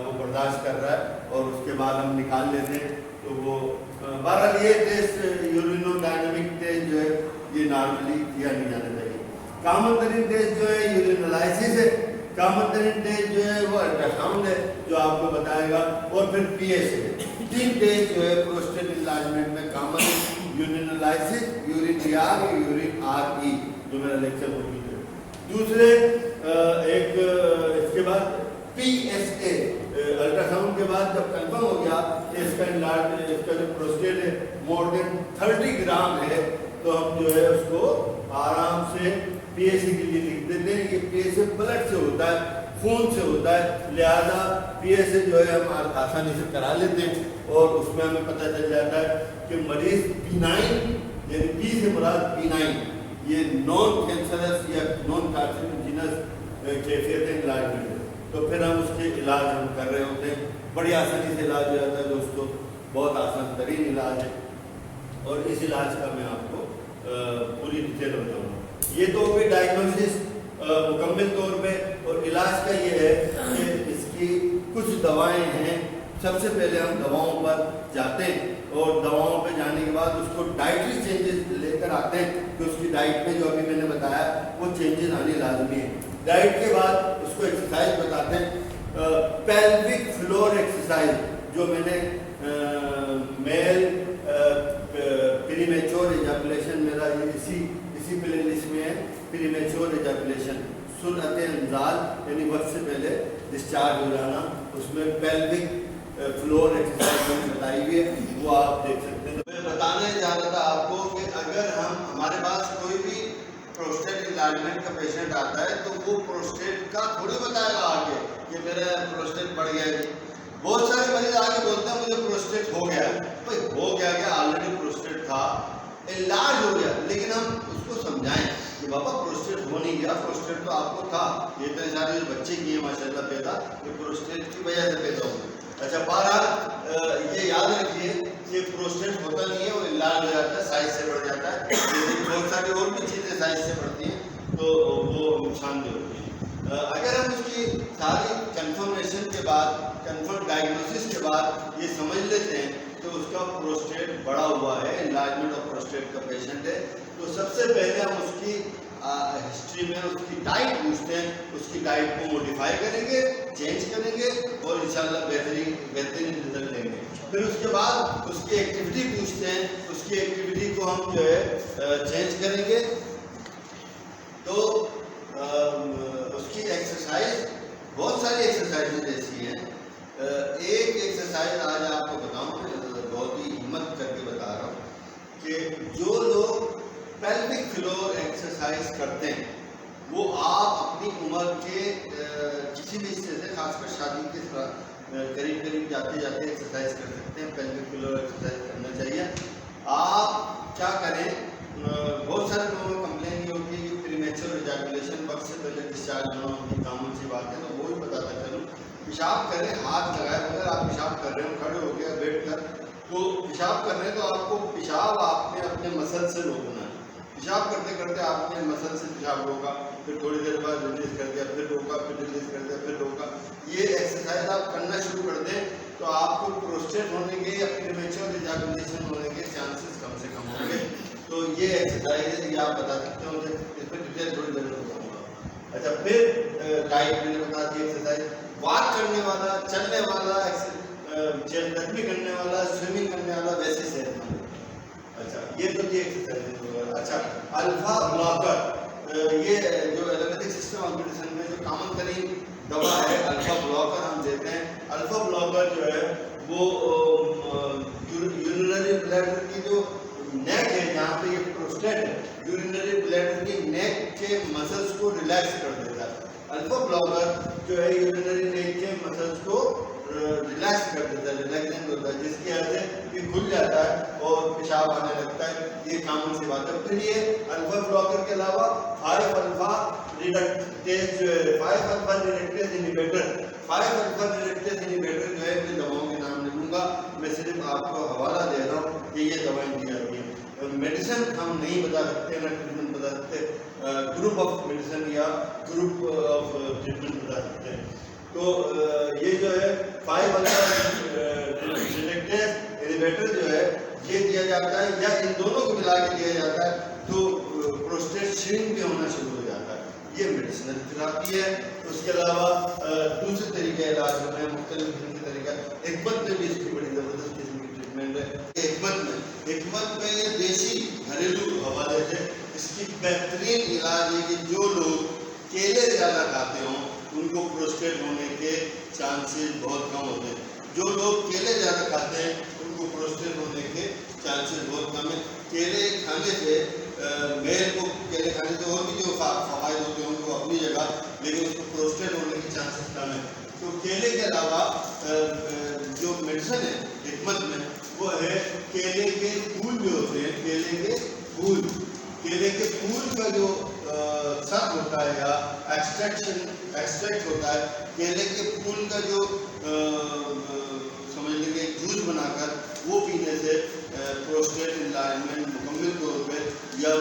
वो बर्दाश्त कर रहा है, और उसके बाद हम निकाल लेते हैं। तो वो बहरहाल ये टेस्ट, यूरिनोडायनेमिक टेस्ट जो है ये नॉर्मली किया नहीं जाना चाहिए। कॉमन तरीन टेस्ट जो है यूरिनोलाइसिस है। कॉमन तरीन टेस्ट जो है वो अल्ट्रासाउंड है जो आपको बताएगा, और फिर पीएस है। 3 टेस्ट जो है प्रोस्टेट इन्लार्जमेंट में common, urinalysis, urine R, urine R E, जो मेरा लेक्चर हो गया। दूसरे एक इसके बाद PSA, अल्ट्रासाउंड के बाद जब कंफर्म हो गया इसका जो प्रोस्टेट है मोर देन 30 ग्राम है, तो हम जो है उसको आराम से PSA के लिए लिख देते हैं। ये PSA ब्लड से होता है, खून से होता है, लिहाजा PSA जो है हम आसानी से करा लेते हैं, और उसमें हमें पता चल जाता है कि मरीज बिनाइन, यानी P से मुराद बिनाइन, ये नॉन कैंसरस या नॉन कार्सिनोजेनस कैफियत इलाज में, तो फिर हम उसके इलाज हम कर रहे होते हैं। बड़ी आसानी से इलाज हो जाता है दोस्तों, बहुत आसान तरीन इलाज है, और इस इलाज का मैं आपको पूरी डिटेल बताऊँगा। ये तो भी डायग्नोसिस मुकम्मल तौर पे, और इलाज का ये है कि इसकी कुछ दवाएं हैं। सबसे पहले हम दवाओं पर जाते हैं, और दवाओं पे जाने के बाद उसको डाइटरी चेंजेस लेकर आते हैं कि उसकी डाइट में जो अभी मैंने बताया वो चेंजेस आने लाजमी है। डाइट के बाद उसको एक्सरसाइज बताते हैं, पेल्विक फ्लोर एक्सरसाइज, जो मैंने मेल प्रीमेच्योर एजाकुलेशन, मेरा ये इसी प्ले लिस्ट में है, प्रीमेच्योर एजाकुलेशन, सुन्नत इंजाल यानी वक्त से पहले डिस्चार्ज हो जाना, उसमें पेल्विक फ्लोर एक्सरसाइज मैंने बताई हुई है, वो आप देख सकते हैं। मैं बताने जा रहा था आपको कि अगर हमारे पास कोई भी प्रोस्टेट इन्लार्जमेंट का पेशेंट आता है, तो वो प्रोस्टेट का थोड़ी बताएगा आगे कि मेरा प्रोस्टेट बढ़ गया है। बहुत सारे मरीज आगे बोलते हैं मुझे प्रोस्टेट हो गया। भाई हो गया क्या, ऑलरेडी प्रोस्टेट था, इलाज हो गया, लेकिन हम उसको समझाएं कि बाबा प्रोस्टेट हो नहीं गया, प्रोस्टेट तो आपको था, ये तो सारे बच्चे किए माशाल्लाह पैदा, ये प्रोस्टेट की वजह से पैदा हुआ। अच्छा, बहरहाल ये याद रखिए कि प्रोस्टेट होता नहीं है, वो इलाज हो जाता है, साइज से बढ़ जाता है, लेकिन बहुत सारी और भी चीज़ें साइज से बढ़ती हैं, तो वो नुकसानदेह होती है। अगर हम उसकी सारी कंफर्मेशन के बाद, कंफर्म डायग्नोसिस के बाद ये समझ लेते हैं तो उसका प्रोस्टेट बढ़ा हुआ है, इन्लार्जमेंट ऑफ प्रोस्टेट का पेशेंट है, तो सबसे पहले हम उसकी हिस्ट्री में उसकी डाइट पूछते हैं, उसकी डाइट को मॉडिफाई करेंगे, चेंज करेंगे, और इंशाल्लाह बेहतरीन रिजल्ट लेंगे। फिर उसके बाद उसकी एक्टिविटी पूछते हैं, उसकी एक्टिविटी को हम जो है चेंज करेंगे। तो उसकी एक्सरसाइज, बहुत सारी एक्सरसाइजेज ऐसी हैं। एक एक्सरसाइज आज आपको बताऊँ, बहुत ही हिम्मत करके बता रहा हूँ, कि जो लोग पेल्विक फ्लोर एक्सरसाइज करते हैं वो आप अपनी उम्र के किसी भी हिस्से से, खासकर शादी के करीब करीब जाते जाते एक्सरसाइज कर सकते हैं। पेल्विक फ्लोर एक्सरसाइज करना चाहिए। आप क्या करें, बहुत सारे लोगों को कंप्लेन ये होती है कि प्रीमेच्योर इजैकुलेशन, वक्त से पहले डिस्चार्ज होना उनकी कॉमन सी बात है, तो वो ही बताता चलूँ। पेशाब करें, हाथ लगाए बगैर आप पेशाब कर रहे हो, खड़े हो गया बैठ कर, तो पेशाब कर रहे हैं, तो आपको पेशाब आपने अपने मसल से रोकना है। पेशाब करते करते आपने मसल से पेशाब रोका, फिर थोड़ी देर बाद रिलीज कर दिया, फिर रोका, फिर रिलीज कर दिया, फिर रोका। ये एक्सरसाइज आप करना शुरू कर दें तो आपको प्रोस्टेट होने के या प्रीमेच्योर इजैकुलेशन होने के चांसेस कम से कम होंगे। तो ये एक्सरसाइज है, ये आप बता सकते हो, इस पर डिटेल थोड़ी देर में बताऊंगा। अच्छा, फिर डाइट मैंने बता दी, एक्सरसाइज, वॉक करने वाला, चलने वाला, चलकदमी करने वाला, स्विमिंग करने वाला, वैसे सेहतमंद। अच्छा, ये तो थी एक्सरसाइज। अच्छा, अल्फा ब्लॉकर, ये जो एलोपैथिक सिस्टम ऑफ मेडिसिन में जो कॉमन तरीन दवा है अल्फा ब्लॉकर हम देते हैं। अल्फा ब्लॉकर जो है वो यूरिनरी ब्लैडर की जो नेक है, जहाँ पे ये प्रोस्टेट है, यूरिनरी ब्लैडर की नेक के मसल्स को रिलैक्स कर देता है। अल्फा ब्लॉकर जो है यूरिनरी नेक के मसल्स को रिलैक्स कर देता है, रिलैक्सेंट होता है, जिसकी वजह से ये खुल जाता है और पेशाब आने लगता है। ये कॉमन सी बात है। फिर ये अल्फा ब्लॉकर के अलावा 5 अल्फा रिडक्टेज जो है, 5 alpha reductase inhibitor, 5 alpha reductase inhibitor जो है, इन दवाओं के नाम लिखूंगा, मैं सिर्फ आपको हवाला दे रहा हूँ कि ये दवाएं दी जाती हैं। मेडिसिन हम नहीं बता सकते, ना ट्रीटमेंट बता सकते, ग्रुप ऑफ मेडिसिन या ग्रुप ऑफ ट्रीटमेंट बता सकते हैं। तो ये जो है 5 अल्फा रिडक्टेज इनहिबिटर जो है ये दिया जाता है, या इन दोनों को मिला के दिया जाता है, तो प्रोस्टेट श्रिंक भी होना शुरू हो जाता है। ये मेडिसिनल थेरेपी है। उसके अलावा दूसरे तरीके इलाज होते हैं, मुख्तलिफ किस्म के तरीका। हिकमत में भी इसकी बड़ी ज़बरदस्त किस्म की ट्रीटमेंट है। हिकमत में ये देसी घरेलू हवाले से इसकी बेहतरीन इलाज है कि जो लोग केले ज़्यादा खाते हों उनको प्रोस्टेट होने के चांसेस बहुत कम होते हैं। जो लोग केले ज़्यादा खाते हैं उनको प्रोस्टेट होने के चांसेस बहुत कम है। केले खाने से मेल को केले खाने से और भी जो फ़वाइद होते हैं उनको अपनी जगह, लेकिन उसको प्रोस्टेट होने के चांसेस कम है। तो केले के अलावा जो मेडिसिन है हिकमत में वो है केले के फूल जो होते हैं, केले के फूल का जो सर होता है या एक्सट्रैक्ट होता है, केले के फूल का जो समझ लीजिए जूस बनाकर वो पीने से प्रोस्टेट इनलाइनमेंट मुकम्मल तौर पर या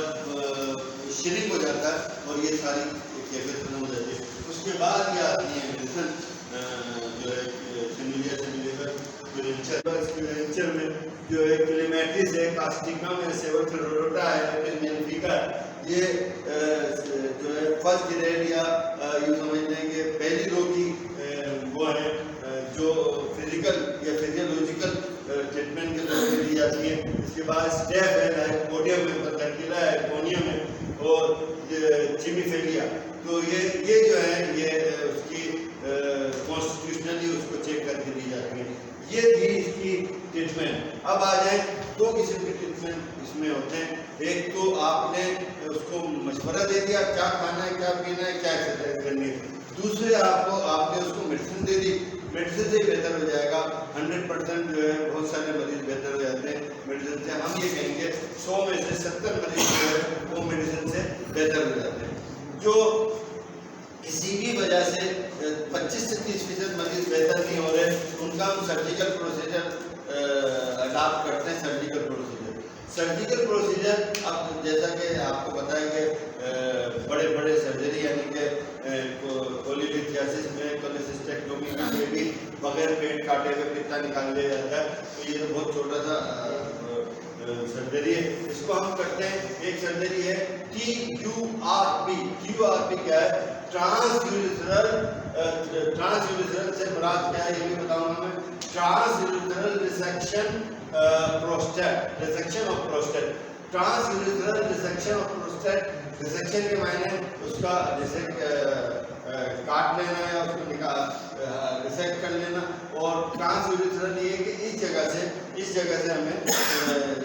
श्रिंक हो जाता है और ये सारी कैफियत खत्म हो जाती है। उसके बाद ये आती है मेडिसिन जो है सिग्नेचर में जो है क्लेमेटिस है, कास्टिका में सेवोथेरोटा है, मेनिफिका, ये जो है फर्स्ट ग्रेड या यूँ समझ लें कि पहली रो की वो है जो फिजिकल या फिजियोलॉजिकल ट्रीटमेंट के तौर पर दी जाती है। इसके बाद स्टेप है, लाइकोडियम है, पतंकिला है, कोनियम है और चिमिफेलिया। तो ये जो है ये उसकी कॉन्स्टिट्यूशनली उसको चेक करके दी जाती है। ये थी इसकी ट्रीटमेंट। अब आ जाए दो किस्म के ट्रीटमेंट इसमें होते हैं। एक तो आपने उसको मशवरा दे दिया क्या खाना है, क्या पीना है, क्या एक्सरसाइज करनी है। दूसरे आपने उसको मेडिसिन दे दी, मेडिसिन से बेहतर हो जाएगा। 100% जो है बहुत सारे मरीज बेहतर हो जाते हैं मेडिसिन से। हम ये कहेंगे 100 में से 70 मरीज जो है वो मेडिसिन से बेहतर हो जाते हैं। जो किसी भी वजह से 25 से 30% मरीज बेहतर नहीं हो रहे, उनका हम सर्जिकल प्रोसीजर अडाप्ट करते हैं। सर्जिकल प्रोसीजर अब जैसा कि आपको पता है कि बड़े बड़े सर्जरी यानी कि कोलिलिथियासिस में कोलेसिस्टेक्टोमी में भी बगैर पेट काटे हुए पित्ता निकाल लिया जाता है। तो ये तो बहुत छोटा सा सर्जरी है, इसको हम करते हैं। एक सर्जरी है TURP। TURP क्या है? ट्रांसयूरेथ्रल से मुराद क्या है ये भी बताऊंगा मैं। Transurethral resection prostate, resection of prostate, transurethral resection of prostate. Resection के मायने उसका जैसे काट लेना या उसको रिसेक्ट कर लेना, और ट्रांसयूरेथ्रल ये कि इस जगह से हमें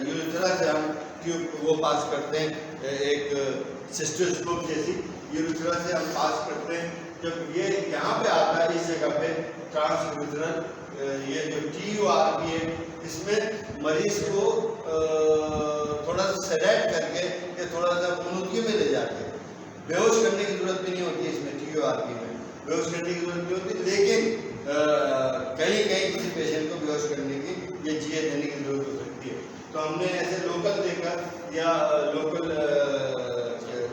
यूरेथ्रा से हम ट्यूब वो पास करते हैं, एक सिस्टोस्कोप जैसी यूरेथ्रा से हम पास करते हैं। जब ये यहाँ पे आता है इस जगह पे ट्रांसयूरेथ्रल, ये जो TURP है इसमें मरीज को थोड़ा सा सेडेट करके या थोड़ा सा मुनूदगी में ले जाके बेहोश करने की जरूरत भी नहीं होती है। इसमें TURP में बेहोश करने की जरूरत नहीं होती, लेकिन कहीं किसी पेशेंट को बेहोश करने की या जिए देने की जरूरत हो सकती है। तो हमने ऐसे लोकल देकर या लोकल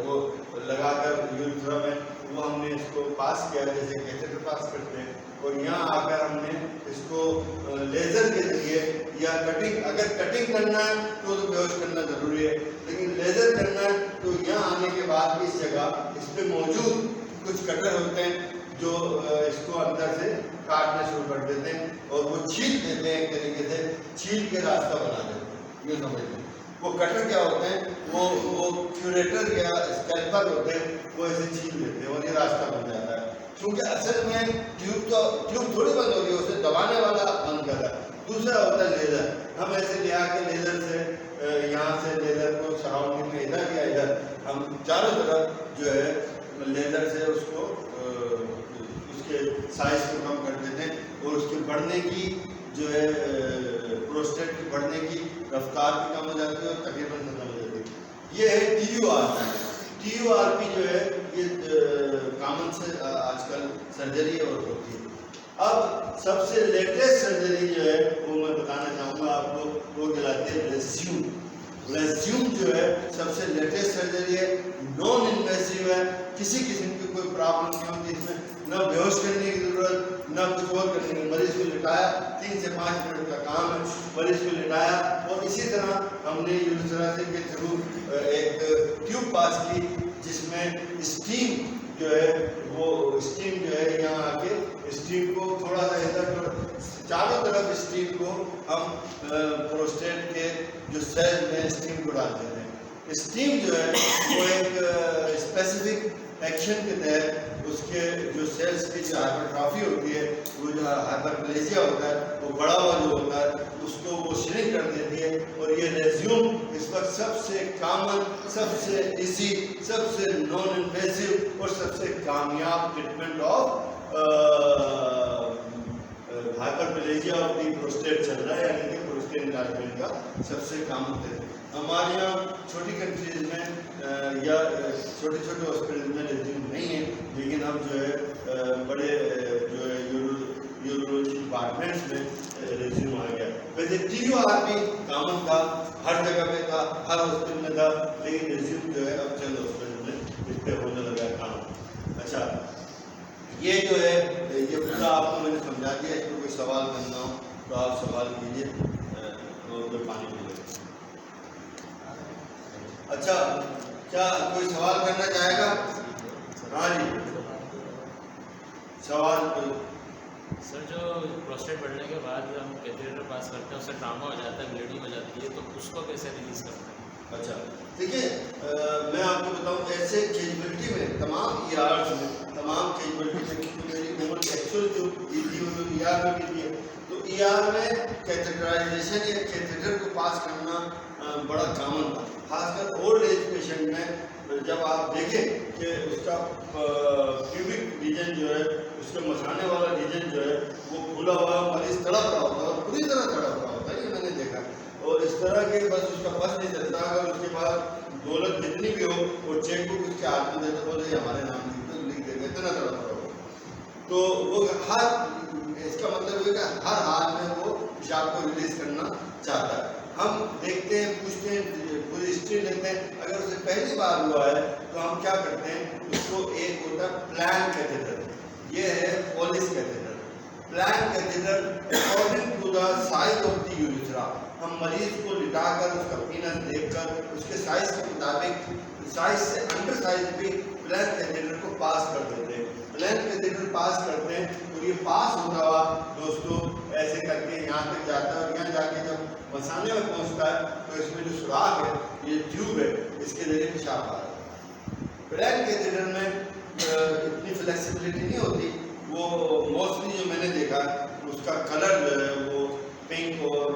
वो लगाकर यूरेथ्रा में वो हमने इसको पास किया जैसे कैथेटर पास करते हैं, और यहाँ आकर हमने इसको लेज़र के जरिए या कटिंग, अगर अगर कटिंग करना है तो बेहोश करना जरूरी है, लेकिन लेजर करना है तो यहाँ आने के बाद इस जगह इस पे मौजूद कुछ कटर होते हैं जो इसको अंदर से काटना शुरू कर देते हैं और वो छील देते हैं, एक तरीके से छील के रास्ता बना देते हैं। ये समझ लें वो कटर क्या होते हैं, वो क्यूरेटर या स्कैल्पर होते हैं, वो ऐसे छील देते हैं और ये रास्ता बन जाता है। क्योंकि असल में ट्यूब थोड़ी बंद हो रही है, उसे दबाने वाला बंद कर रहा है। दूसरा होता है लेज़र, हम ऐसे ले आके लेज़र से यहाँ से लेज़र को सराउंडिंग में इधर या इधर हम चारों तरफ जो है लेज़र से उसको उसके साइज को कम कर देते हैं और उसके बढ़ने की जो है प्रोस्टेट की बढ़ने की रफ्तार भी कम हो जाती है और तकरीबन खत्म हो जाती है। ये है TURP जो है ये कॉमन से आजकल सर्जरी और होती है। अब सबसे लेटेस्ट सर्जरी जो है वो मैं बताना चाहूँगा आपको, वो कहलाती है रेज्यूम जो है सबसे लेटेस्ट सर्जरी है, नॉन इन्वेसिव है, किसी किस्म की कोई प्रॉब्लम नहीं होती इसमें, न बेहोश करने की जरूरत न कुछ और करने की। मरीज को लिटाया, 3 से 5 मिनट का काम है, मरीज को लिटाया और इसी तरह हमने यूरेथ्रा के थ्रू एक ट्यूब पास की जिसमें स्टीम जो है वो स्टीम जो है यहाँ आके स्टीम को थोड़ा सा इधर चारों तरफ स्टीम को हम प्रोस्टेट के जो सेल में स्टीम को डालते हैं। स्टीम जो है वो एक स्पेसिफिक एक्शन के तहत उसके जो सेल्स की जो हाइपरट्रॉफी होती है, वो जो हाइपरप्लेजिया होता है, वो बड़ा हुआ जो होता है उसको वो श्रिंक कर देती है। और ये रेज्यूम इस वक्त सबसे कॉमन, सबसे इजी, सबसे नॉन इन्वेसिव और सबसे कामयाब treatment of hyperplasia of the prostate चल रहा है, यानी कि प्रोस्टेट इनलार्जमेंट का सबसे कॉमन तरीका। हमारे यहाँ छोटी कंट्रीज में या छोटे छोटे हॉस्पिटल में रेज्यूम नहीं है, लेकिन अब जो है बड़े जो है यूरोलॉजी डिपार्टमेंट्स में रेज्यूम आ गया। वैसे TURP कॉमन था, हर जगह पे था, हर हॉस्पिटल में था, लेकिन रेज्यूम जो है अब चंद हॉस्पिटल में इस पर होने लगा काम। अच्छा, ये जो है ये पूरा आपको मैंने समझा दिया। इसमें कोई सवाल करना हो तो आप सवाल कीजिए और पानी पी लें। अच्छा, क्या कोई सवाल करना चाहेगा? हाँ जी, सवाल सर, जो प्रोस्टेट बढ़ने के बाद हम कैथेटर पास करते हैं उससे ट्रामा हो जाता है, ब्लीडिंग हो जाती है, तो उसको कैसे रिलीज करते हैं? अच्छा, देखिए मैं आपको बताऊं, ऐसे केजबिलिटी में तमाम ERs में, तमाम केजबिलिटी में, क्योंकि मेरी उम्र एक्चुअल जो थी वो ER में भी थी, तो ER में कैथेटराइजेशन या कैथेटर को पास करना बड़ा कॉमन था, खासकर ओल्ड एज पेशेंट में। जब आप देखें कि उसका प्यूबिक रीजन जो है, उसके मसाने वाला रीजन जो है वो खुला हुआ, मरीज तड़प रहा होता है और पूरी तरह तड़प रहा होता है, ये मैंने देखा। और इस तरह के बस उसका बस नहीं चलता, अगर उसके पास दौलत जितनी भी हो और चेक बुक उसके हाथ में देते बोले हमारे नाम लिख देगा, इतना तड़प रहा हो, तो वो इसका मतलब है कि हर हाल में वो पेशाब को रिलीज करना चाहता है। हम देखते हैं, पूछते हैं, पूरी हिस्ट्री लेते हैं, अगर उसे पहली बार हुआ है तो हम क्या करते हैं, उसको एक होता है प्लान कैथेटर, ये है polish catheter. Plain catheter according to the size of the urethra, हम मरीज को लिटाकर उसका पीनस देखकर उसके साइज के मुताबिक, साइज से अंडर साइज भी प्लान कैथेटर को पास कर देते हैं। प्लान कैथेटर पास करते हैं तो ये पास होता हुआ दोस्तों ऐसे करके यहाँ तक जाता है, और यहाँ जाके जब मसाने में पहुँचता है तो इसमें जो सुराख है, ये ट्यूब है, इसके जरिए पेशाब आ रहा है। प्लान कैथेटर में इतनी फ्लेक्सिबिलिटी नहीं होती, वो मोस्टली जो मैंने देखा उसका कलर जो है वो पिंक और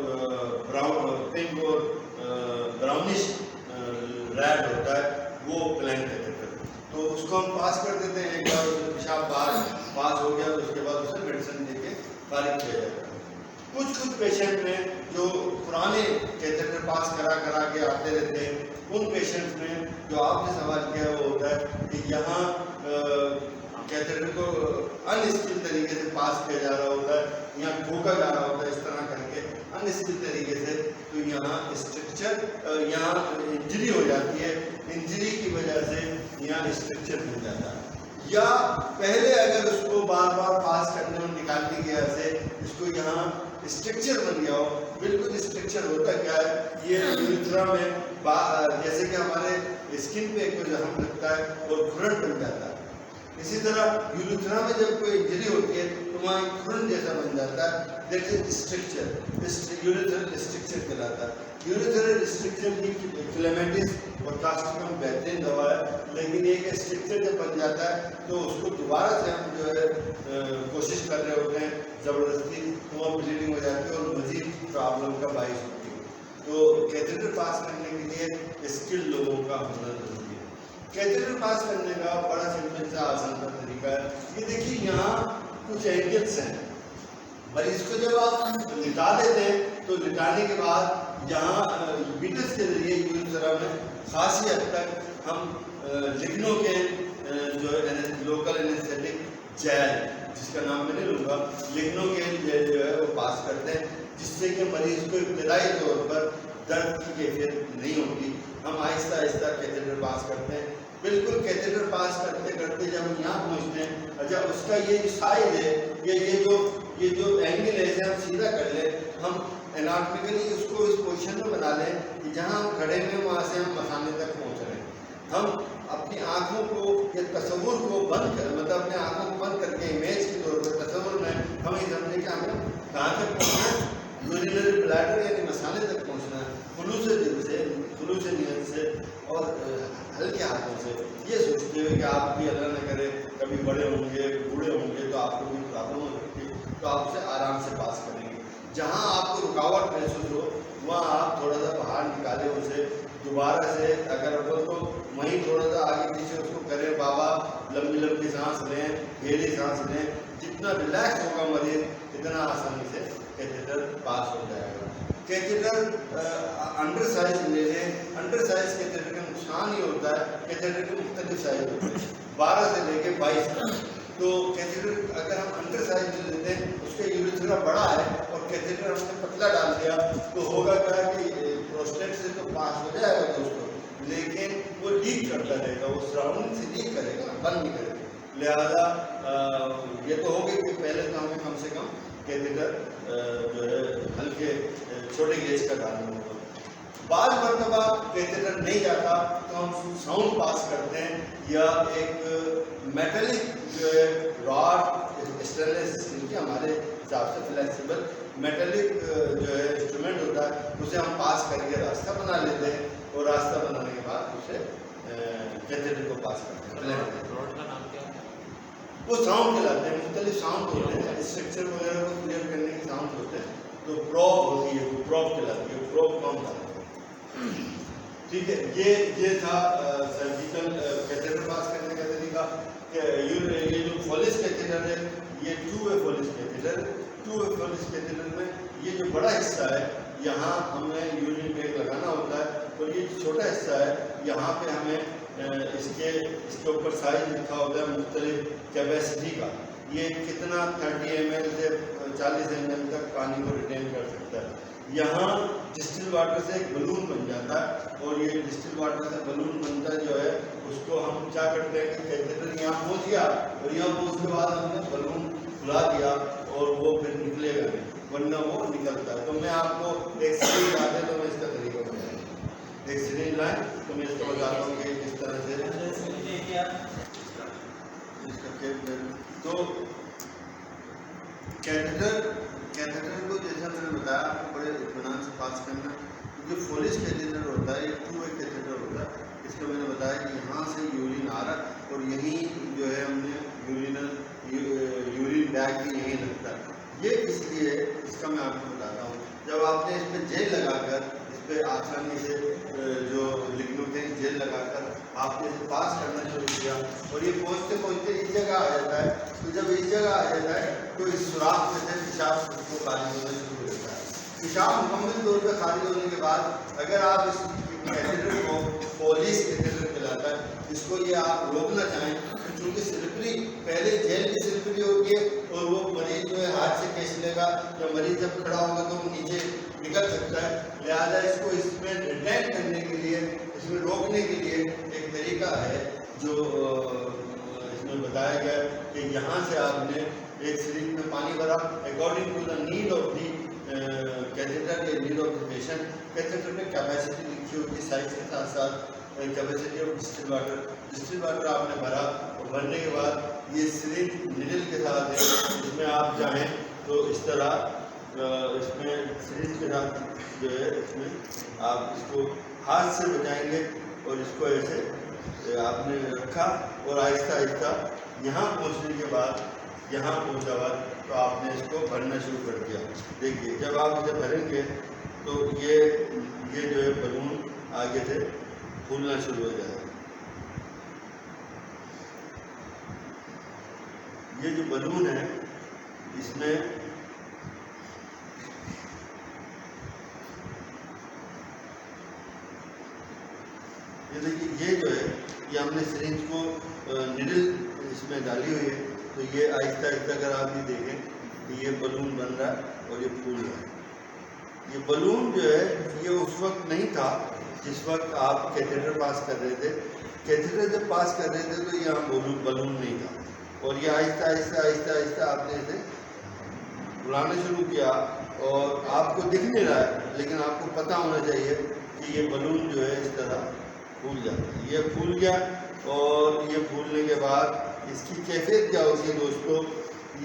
ब्राउनिश रेड होता है, वो प्लान कैथेटर। तो उसको हम पास कर देते हैं, एक बार उसमें पेशाब पास हो गया तो उसके बाद उसे मेडिसिन देके फारिग किया जाता है। कुछ पेशेंट में जो पुराने कैथेटर पास करा के आते रहते हैं, उन पेशेंट्स में जो आपने सवाल किया वो होता है कि यहाँ कैथेटर को अनस्किल तरीके से पास किया जा रहा होता है, यहाँ ठोका जा रहा होता है इस तरह करके अनस्किल तरीके से, तो यहाँ स्ट्रक्चर, यहाँ इंजरी हो जाती है, इंजरी की वजह से यहाँ स्ट्रक्चर मिल जाता है। या पहले अगर उसको बार बार पास करने और निकालने की वजह से इसको यहाँ स्ट्रक्चर बन गया हो, बिल्कुल स्ट्रक्चर होता क्या है, ये यूरेथ्रा में जैसे कि हमारे स्किन पे कोई जख्म लगता है और खुरन बन जाता है, इसी तरह यूरेथ्रा में जब कोई इंजरी होती है तो वहाँ एक खुरन जैसा बन जाता है, that is structure, urethral structure कहलाता है। यूरेथ्रल स्ट्रक्चर की फिलामेंटिस और कास्टिकम बेहतरीन दवा है, लेकिन एक स्ट्रक्चर जब बन जाता है तो उसको दोबारा से हम जो है कोशिश कर रहे होते हैं ज़बरदस्ती, तो वहाँ ब्लीडिंग हो जाती है और मज़ीद प्रॉब्लम का बाइस होती है। तो कैथेटर पास करने के लिए स्किल्ड लोगों का होना जरूरी है। कैथेटर पास करने का बड़ा सिंपल सा आसान सा तरीका है, ये देखिए यहाँ कुछ एंगल्स हैं, मरीज को जब आप लिटा देते हैं तो लिटाने के बाद यहाँ बीटस के जरिए यूरेथ्रा में खासी हद तक हम लिग्नो के जो लोकल एनेस्थेटिक जेल, जिसका नाम मैं नहीं लूँगा, लिग्नो के जेल जो है वो पास करते हैं, जिससे कि मरीज को इब्तदाई तौर पर दर्द की कैफियत नहीं होती। हम आहिस्ता आहिस्ता कैथेटर पास करते हैं। बिल्कुल कैथेटर पास करते करते जब हम यहाँ पहुँचते हैं, अच्छा उसका ये जो साइज है, ये जो एंगल है, इसे हम सीधा कर लें, हम एनाटॉमिकली उसको इस पोजीशन में बना लें कि जहाँ हम खड़े हैं वहाँ से हम मसाने तक पहुँच रहे हैं। हम अपनी आँखों को या तस्वुर को बंद कर, मतलब अपने आँखों को बंद करके इमेज के तौर पर तस्वुर में हम ये समझे कि हमें कहाँ तक पहुँचना है, यूरिनरी ब्लैडर यानी मसाने तक पहुँचना है, खुलूस दिल से, खुलूस नीयत से और हल्के हाथों से, ये सोचते हुए कि आप भी अल्लाह न करे कभी बड़े होंगे बूढ़े होंगे तो आपको भी प्रॉब्लम हो सकती है, तो आप उसे आराम से पास करेंगे। जहाँ आपको रुकावट महसूस हो वहाँ आप थोड़ा सा बाहर निकालें उसे, दोबारा से अगर हो तो वहीं थोड़ा सा आगे पीछे उसको करें, बाबा लंबी लंबी सांस लें, गहरी सांस लें, जितना रिलैक्स होगा मरीज इतना आसानी से कैथेटर पास हो जाएगा। कैथेटर अंडर साइज ले लें, अंडर साइज कैथेटर का नुकसान ये होता है, कैथेटर के मुख्तलिफ साइज होते हैं 12 से लेके 22 तक, तो कैथेटर अगर हम अंडर साइज ले लेते हैं, उसका यूरेथ्रा बड़ा है और कैथेटर हमने पतला डाल दिया तो होगा क्या कि प्रोस्टेट से तो पास हो जाएगा दोस्तों, लेकिन वो लीक करता रहेगा, वो सराउंडिंग से लीक करेगा, बंद नहीं करेगा। लिहाजा ये तो हो गई कि पहले तो हमें कम से कम कैथेटर जो है हल्के छोटे गेज का डालना होगा। बाद मरतबा कैथेटर नहीं जाता तो हम साउंड पास करते हैं, या एक मेटलिक जो है रॉड स्टेनलेस स्टील के हमारे हिसाब से फ्लेक्सिबल मेटलिक जो है इंस्ट्रूमेंट होता है, उसे हम पास करके रास्ता बना लेते हैं और रास्ता बनाने के बाद उसे कैथेटर को पास करते हैं। रॉड का नाम क्या है? वो साउंड कहलाते हैं, मुख्तलिफ साउंड होते हैं, स्ट्रक्चर वगैरह को क्लियर करने के साउंड होते हैं, तो प्रोब होती है, वो प्रोब कहलाती है, प्रोब कौन था। ठीक है, ये था सर्जिकल कैथेटर पास करने का तरीका। ये जो फोलिस कैथेटर है, ये 2-वे फोलिस कैथेटर, 2-वे फोलिस कैथेटर में ये जो बड़ा हिस्सा है यहाँ हमें यूरिन बैग लगाना होता है, और ये छोटा हिस्सा है यहाँ पे हमें इसके ऊपर साइज लिखा होता है मुख्तलिफ कैपेसिटी का, ये कितना 30 ml से 40 ml तक पानी को रिटेन कर सकता है। यहाँ डिस्टिल वाटर से एक बलून बन जाता है, और ये डिस्टिल वाटर से बलून बनता जो है उसको हम क्या करते हैं कि कैथेटर यहाँ पहुँच गया और यहाँ पहुँचने के बाद हमने बलून खुला दिया और वो फिर निकलेगा नहीं, वरना वो निकलता है। तो मैं आपको एक सीरीज आते तो मैं इसका तरीका बताऊँगा, एक सीरीज लाए तो मैं इसको बताता हूँ कि किस तरह से इसका तो कैथेटर को जैसा मैंने बताया बड़े इत्मीनान से पास करना, क्योंकि फोलिस कैथेटर होता है, ये 2-वे कैथेटर होता है, इसका मैंने बताया कि यहाँ से यूरिन आ रहा है और यहीं जो है हमने यूरिन बैग भी यहीं लगता है। ये इसलिए इसका मैं आपको बताता हूँ, जब आपने इस पर जेल लगाकर इस पर आसानी से जो लिग्नोकेन जेल लगाकर आपने इसे पास करना शुरू किया और ये पहुँचते पहुँचते इस जगह आ जाता है, तो जब इस जगह आ जाता है तो इस सुराख में से पेशाब को खाली होना शुरू हो जाता है। पेशाब मुकम्मल तौर पर खाली होने के बाद अगर आप इस कैथेटर को फोलिस कैथेटर कहलाता है, इसको ये आप रोकना चाहें, क्योंकि स्लिपरी पहले जेल की स्लिपरी होती है और वो मरीज जो है हाथ से खींच लेगा, या मरीज जब खड़ा होगा तो वो नीचे निकल सकता है। लिहाजा इसको इसमें रिटेन करने के लिए, इसमें रोकने के लिए एक तरीका है जो इसमें बताया गया कि यहाँ से आपने एक सिरिंज में पानी भरा according to the need of the catheter के need of the patient, catheter में कैपेसिटी लिखी होगी साइज के साथ साथ, कैपेसिटी ऑफ डिस्टिल वाटर आपने भरा और भरने के बाद ये सिरिंज निडल के साथ है, इसमें आप चाहें तो इस तरह इसमें सिरिंज के साथ जो है इसमें आप इसको हाथ से बचाएंगे और इसको ऐसे आपने रखा और आहिस्ता आहिस्ता यहाँ पहुँचने के बाद यहाँ पहुँचा बाद तो आपने इसको भरना शुरू कर दिया। देखिए जब आप इसे भरेंगे तो ये जो है बलून आगे से फूलना शुरू हो जाएगा। ये जो बलून है इसमें ये देखिए ये जो है ये हमने सिरिंज को निडल इसमें डाली हुई है, तो ये आहिस्ता आहिस्ता अगर आप ये देखें कि ये बलून बन रहा है और ये फूल रहा है। ये बलून जो है ये उस वक्त नहीं था जिस वक्त आप कैथेटर पास कर रहे थे। कैथेटर जब पास कर रहे थे तो यहाँ बलून नहीं था और ये आहिस्ता आहिस्ता आहिस्ता आहिस्ता आपने इसे बुलाना शुरू किया और आपको दिख नहीं रहा है, लेकिन आपको पता होना चाहिए कि ये बलून जो है इस तरह फूल जाता है। ये फूल गया और ये फूलने के बाद इसकी कैफियत क्या होती है दोस्तों,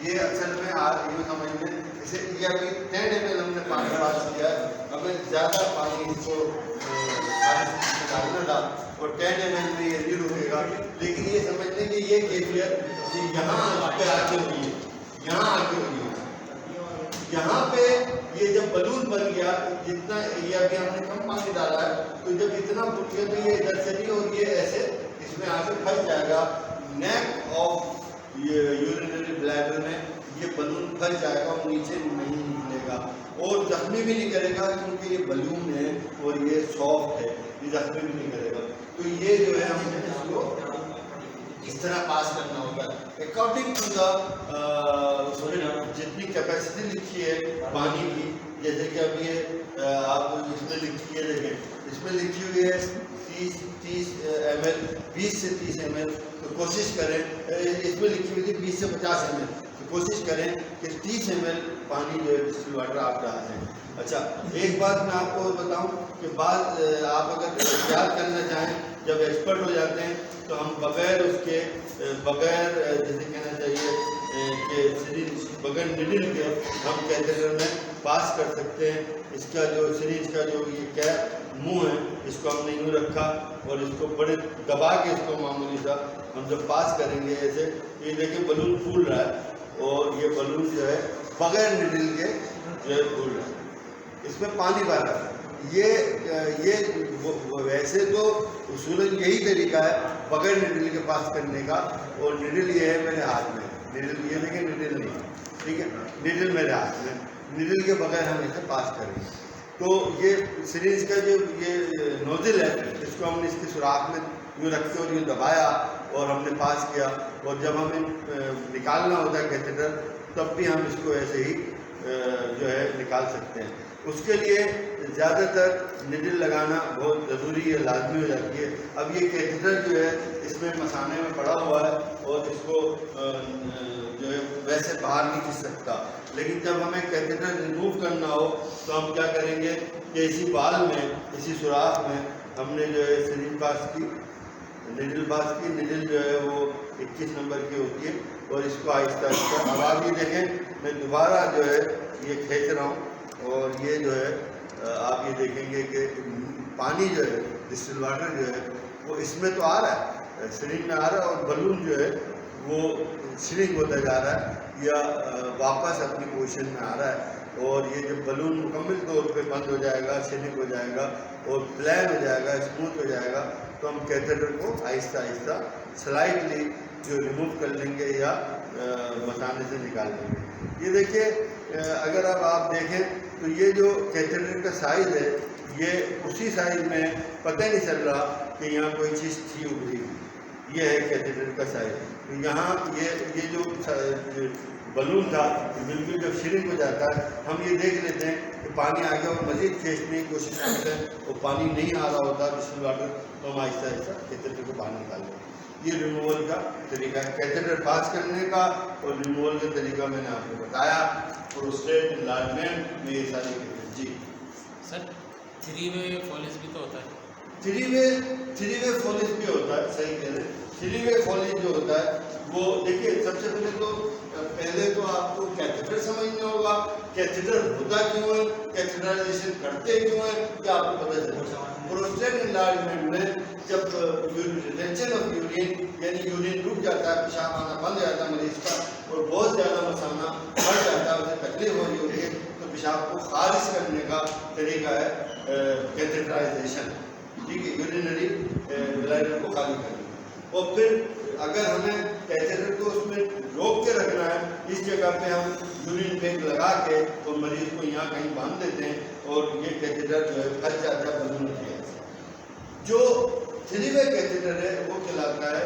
ये असल में आप यूँ समझ लें इसे ये अभी 10 ml हमने पानी पास किया, हमें ज़्यादा पानी इसको डालना था और 10 ml में ये नहीं रुकेगा, लेकिन ये समझ लें कि ये कैफियत यहाँ पे आके हुई है, यहाँ आके हुई है। यहाँ पे ये जब बलून बन गया, जितना ये अभी हमने कम पानी डाला है तो जब इतना फूल गया तो ये इधर से नहीं और ये ऐसे इसमें आके फंस जाएगा। नेक ऑफ ये यूरिनरी ब्लैडर में ये बलून फंस जाएगा और नीचे नहीं निकलेगा और जख्मी भी नहीं करेगा क्योंकि ये बलून है और ये सॉफ्ट है, ये जख्मी भी नहीं करेगा। तो ये जो है हमने इसको इस तरह पास करना होगा अकॉर्डिंग टू द जितनी कैपेसिटी लिखी है पानी की। जैसे कि अब ये आप इसमें लिखी है, देखें इसमें लिखी हुई है 30 ml, 20 से 30 ml। तो कोशिश करें, इसमें लिखी हुई थी 20 से 50 ml, तो कोशिश करें कि 30 ml पानी जो है डिस्टिल वाटर आप डाल दें। अच्छा एक बात मैं आपको बताऊं कि बात आप अगर याद करना चाहें, जब एक्सपर्ट हो जाते हैं तो हम बगैर उसके जैसे कहना चाहिए कि सीरीज बगैर निडल के हम कैथेटर में पास कर सकते हैं। इसका जो सीरीज का जो ये क्या मुंह है इसको हमने यूँ रखा और इसको बड़े दबा के इसको मामूली सा हम जब पास करेंगे ऐसे, ये देखिए बलून फूल रहा है और ये बलून जो है बगैर निडल के जो है फूल रहा है, इसमें पानी भर रहा है। ये वैसे तो उसूलन यही तरीका है बगैर निडल के पास करने का, और निडल ये है मेरे हाथ में, निडल ये देखिए निडल नहीं, ठीक है, निडल मेरे हाथ में, निडल के बगैर हम इसे पास करेंगे। तो ये सीरीज का जो ये नोजल है इसको हमने इसके सुराख में यूँ रख के और यूँ दबाया और हमने पास किया, और जब हमें निकालना होता है कैथेटर तब भी हम इसको ऐसे ही जो है निकाल सकते हैं। उसके लिए ज़्यादातर निडल लगाना बहुत ज़रूरी है, लाजमी हो जाती है। अब ये कैथेटर जो है इसमें मसाने में पड़ा हुआ है और इसको जो है वैसे बाहर नहीं खींच सकता, लेकिन जब हमें कैथेटर रिमूव करना हो तो हम क्या करेंगे कि इसी बाल में, इसी सुराख में हमने जो है सीरीज पास की, निडल पास की। निडल जो है वो 21 नंबर की होती है और इसको आहिस्ता आहिस्ता, अब आप ये देखें मैं दोबारा जो है ये खींच रहा हूँ और ये जो है आप ये देखेंगे कि पानी जो है डिस्टिल वाटर जो है वो इसमें तो आ रहा है, सिरिंज में आ रहा है, और बलून जो है वो श्रिंक होता जा रहा है या वापस अपनी पोजीशन में आ रहा है। और ये जब बलून मुकम्मल तौर पे बंद हो जाएगा, श्रिंक हो जाएगा और प्लान हो जाएगा, स्मूथ हो जाएगा, तो हम कैथेटर को आहिस्ता आहिस्ता स्लाइडली जो रिमूव कर लेंगे या मसाने से निकाल लेंगे। ये देखिए अगर अब आप देखें तो ये जो कैथेटर का साइज़ है ये उसी साइज़ में पता ही नहीं चल रहा कि यहाँ कोई चीज़ थी उभरी, ये है कैथेटर का साइज़। तो यहाँ ये जो बलून था बिल्कुल जब श्रिंक हो जाता है हम ये देख लेते हैं कि पानी आ गया और मज़ीद खींचने की कोशिश करते हैं और पानी नहीं आ रहा होता डिस्टिल वाटर, तो हम आहिस्ता आहिस्ता कैथेटर को बाहर निकाल लेते हैं। ये रिमूवल का तरीका है। कैथेटर पास करने का और रिमूवल का तरीका मैंने आपको बताया। प्रोस्टेट इनलार्जमेंट में ये सारी जी सर 3-वे फॉलिज भी तो होता है। थ्री वे फॉलिज भी होता है, सही कह रहे हैं। 3-वे फॉलिज जो होता है वो देखिए, सबसे पहले तो आपको कैथेटर समझना होगा। कैथेटर होता क्यों है, कैथेटराइजेशन करते क्यों है, ये आपको पता चलेगा। प्रोस्टेट इनलार्जमेंट में जब रिटेंशन ऑफ यूरिन यानी यूरिन रुक जाता है, पेशाब आना बंद हो जाता है मरीज का और बहुत ज़्यादा मसाना बढ़ जाता है, उसे तकलीफ हो रही होती है, तो पेशाब को खारिज करने का तरीका है कैथेटराइजेशन। ठीक है, यूरिनरी ब्लैडर को खाली करना। और फिर अगर हमें कैथेटर को उसमें रोक के रखना है, इस जगह पे हम यूरिन बैग लगा के तो मरीज को यहाँ कहीं बांध देते हैं और ये कैथेटर जो है फंस जाता है बलून की वजह से। जो 3-वे कैथेटर है वो कहलाता है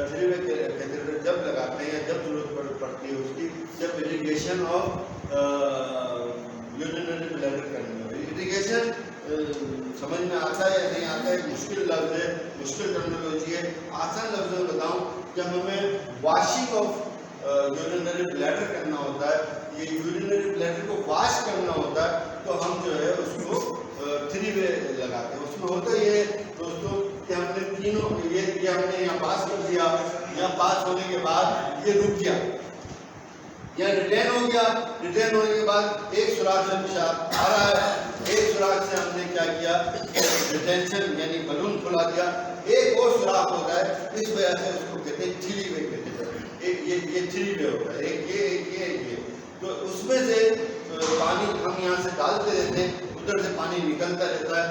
3-वे कैथेटर जब लगाते हैं या जब जरूरत पड़ती है उसकी, जब इरिगेशन ऑफ यूरिनरी ब्लैडर करनी हो। इरिगेशन समझ में आता है या नहीं आता है, मुश्किल लफ्ज़ है, मुश्किल टर्मिनोलॉजी है। आसान लफ्ज़ में बताऊं, जब हमें वॉशिंग ऑफ यूरिनरी ब्लैडर करना होता है, ये यूरिनरी ब्लैडर को वॉश करना होता है, तो हम जो है उसको 3-वे लगाते हैं। उसमें होता ये है दोस्तों कि हमने तीनों ये हमने यहाँ पास कर दिया, यहाँ पास होने के बाद ये रुक गया, यहाँ रिटेन हो गया। रिटेन होने के बाद एक सुराख से पेशाब आ रहा है, एक सुराख से हमने क्या किया, रिटेंशन यानी बलून खुला दिया, एक और सुराख होता है, इस वजह से उसको कहते हैं 3-वे कहते हैं। ये 3-वे होता है, एक ये। तो उसमें से पानी हम यहाँ से डालते रहते हैं, उधर से पानी निकलता रहता है।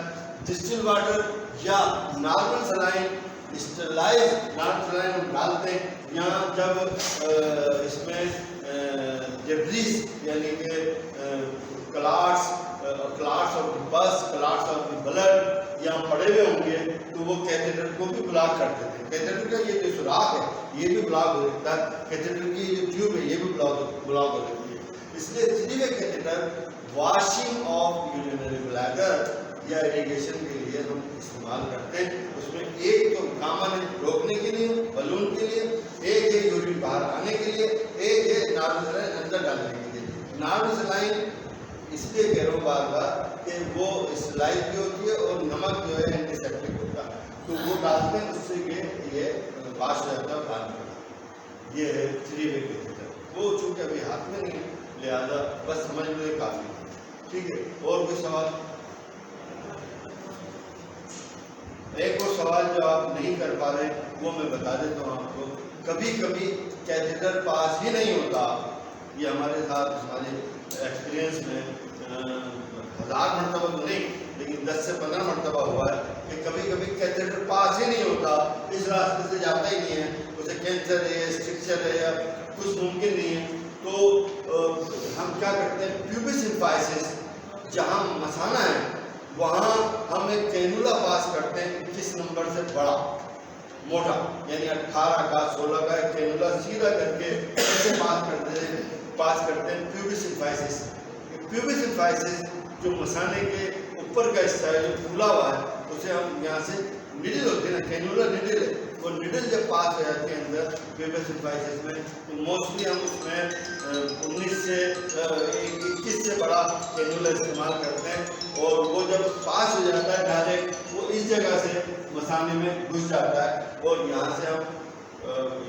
डिस्टिल वाटर या normal saline, sterilise normal saline हम डालते हैं। यहाँ जब इसमें डेब्रीज यानी कि clots of the bus, clots of the blood यहाँ पड़े हुए होंगे, तो वो कैथेटर को भी ब्लॉक कर देते हैं। कैथेटर का ये जो सुराख है ये भी ब्लॉक हो जाता है, कैथेटर की जो ट्यूब है ये भी ब्लॉक हो जाती है। इसलिए 3-वे catheter washing of urinary bladder या इरिगेशन के लिए हम इस्तेमाल करते हैं। उसमें एक तो कॉमन है रोकने के लिए, बलून के लिए, एक है यूरिन बाहर आने के लिए, एक है नॉर्मल सलाइन अंदर डालने के लिए। नॉर्मल सलाइन इसलिए कह रहा हूँ बार बार कि वो स्लाइड भी होती है और नमक जो है एंटीसेप्टिक होता है, तो वो डालते हैं, उससे ये वाश हो जाता है बाहर। ये है 3-वे कैथेटर। वो चूँकि अभी हाथ में नहीं है, लिहाजा बस समझ लो काफ़ी। ठीक है, और कोई सवाल? एक और सवाल जो आप नहीं कर पा रहे वो मैं बता देता हूँ आपको। कभी कभी कैथेटर पास ही नहीं होता। ये हमारे साथ हमारे एक्सपीरियंस में 1000 मरतबा तो नहीं, लेकिन 10 से 15 मरतबा हुआ है कि कभी कभी कैथेटर पास ही नहीं होता, इस रास्ते से जाता ही नहीं है, उसे कैंसर है, स्ट्रक्चर है या कुछ मुमकिन नहीं है। तो हम क्या करते हैं, प्यूबिस इंफाइसिस जहाँ मसाना है वहाँ हम एक कैनुला पास करते हैं 21 नंबर से बड़ा मोटा, यानी 18 का 16 का एक कैनुला सीधा करके ऐसे पास करते हैं प्यूबिस इंफाइसिस। प्यूबिस इंफाइसिस जो मसाने के ऊपर का हिस्सा है जो फूला हुआ है, उसे हम यहाँ से निडल होती है ना, कैनुला निडल है, वो निडल जब पास हो जाती है अंदर प्यूबिस इंफाइसिस में, तो मोस्टली हम उसमें 19 से 21 से बड़ा कैनुला इस्तेमाल करते हैं। और वो जब पास हो जाता है डायरेक्ट, वो इस जगह से मसाने में घुस जाता है और यहाँ से हम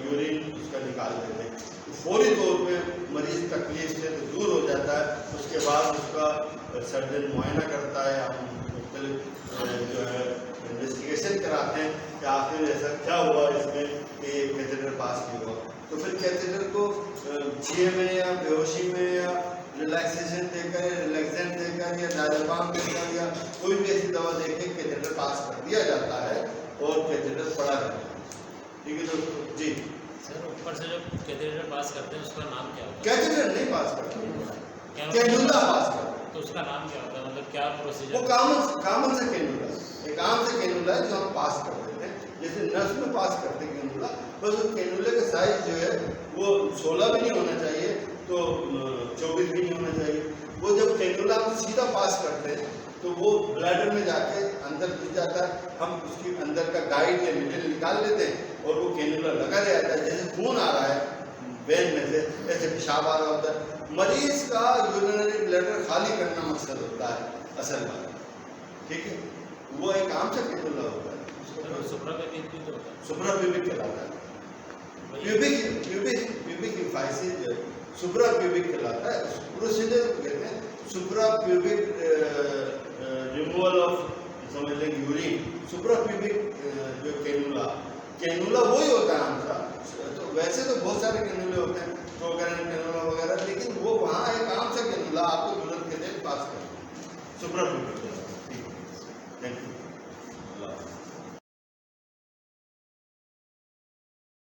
यूरिन उसका निकाल देते हैं। तो फौरी तौर पे मरीज़ तकलीफ से तो दूर हो जाता है। उसके बाद उसका सर्जन मुआयना करता है, हम मुख्तलिफ जो है इन्वेस्टिगेशन कराते हैं कि आखिर ऐसा क्या हुआ इसमें कि ये कैथेटर पास नहीं हुआ। तो फिर कैथेटर को जिए में या बेहोशी में या रिलैक्सेशन देकर, रिलैक्सेंट देकर या डायज़ेपाम देकर या कोई भी ऐसी दवा देकर कैथेटर पास कर दिया जाता है और कैथेटर पड़ा रहता है। ठीक है दोस्तों जी। सर ऊपर से जब कैथेटर पास करते हैं उसका नाम क्या होता है? कैथेटर नहीं पास करते, कैनुला पास करते। तो उसका नाम क्या होता है, मतलब क्या प्रोसीजर? वो कामन से कैनुला, एक आम से कैनुला है जो हम पास कर देते हैं, जैसे नर्स में पास करते हैं कैनुला। बस उस कैनुले का साइज जो है वो 16 भी नहीं होना चाहिए, तो 24 भी नहीं होना चाहिए। वो जब कैनुला हम सीधा पास करते हैं तो वो ब्लैडर में जाके अंदर घुस जाता है, हम उसके अंदर का गाइड या निडल निकाल लेते हैं और वो कैनुला लगा रहता है। जैसे खून आ रहा है वेन में से, जैसे पेशाब आ रहा होता है, मरीज का यूरिनरी ब्लैडर खाली करना मकसद होता है असल बात, ठीक है। वो एक आम सा कैनुला होता है, तो सुप्रापेबिक भी तो होता है। सुप्राप्यूबिक कहलाता है। प्यूबिक इंफाइसिस सुप्राप्यूबिक कहलाता है। प्रोसीजर कहते हैं सुप्राप्यूबिक रिमूवल ऑफ, समझ लें यूरिन। सुप्राप्यूबिक जो कैनुला वही होता है आम सा। तो वैसे तो बहुत सारे कैनुले होते हैं, प्रोकैरियोट कैनुला वगैरह, लेकिन वो वहाँ एक आम सा कैनुला आपको जरूरत के लिए पास करना, सुप्राप्यूबिक। ठीक है, थैंक यू।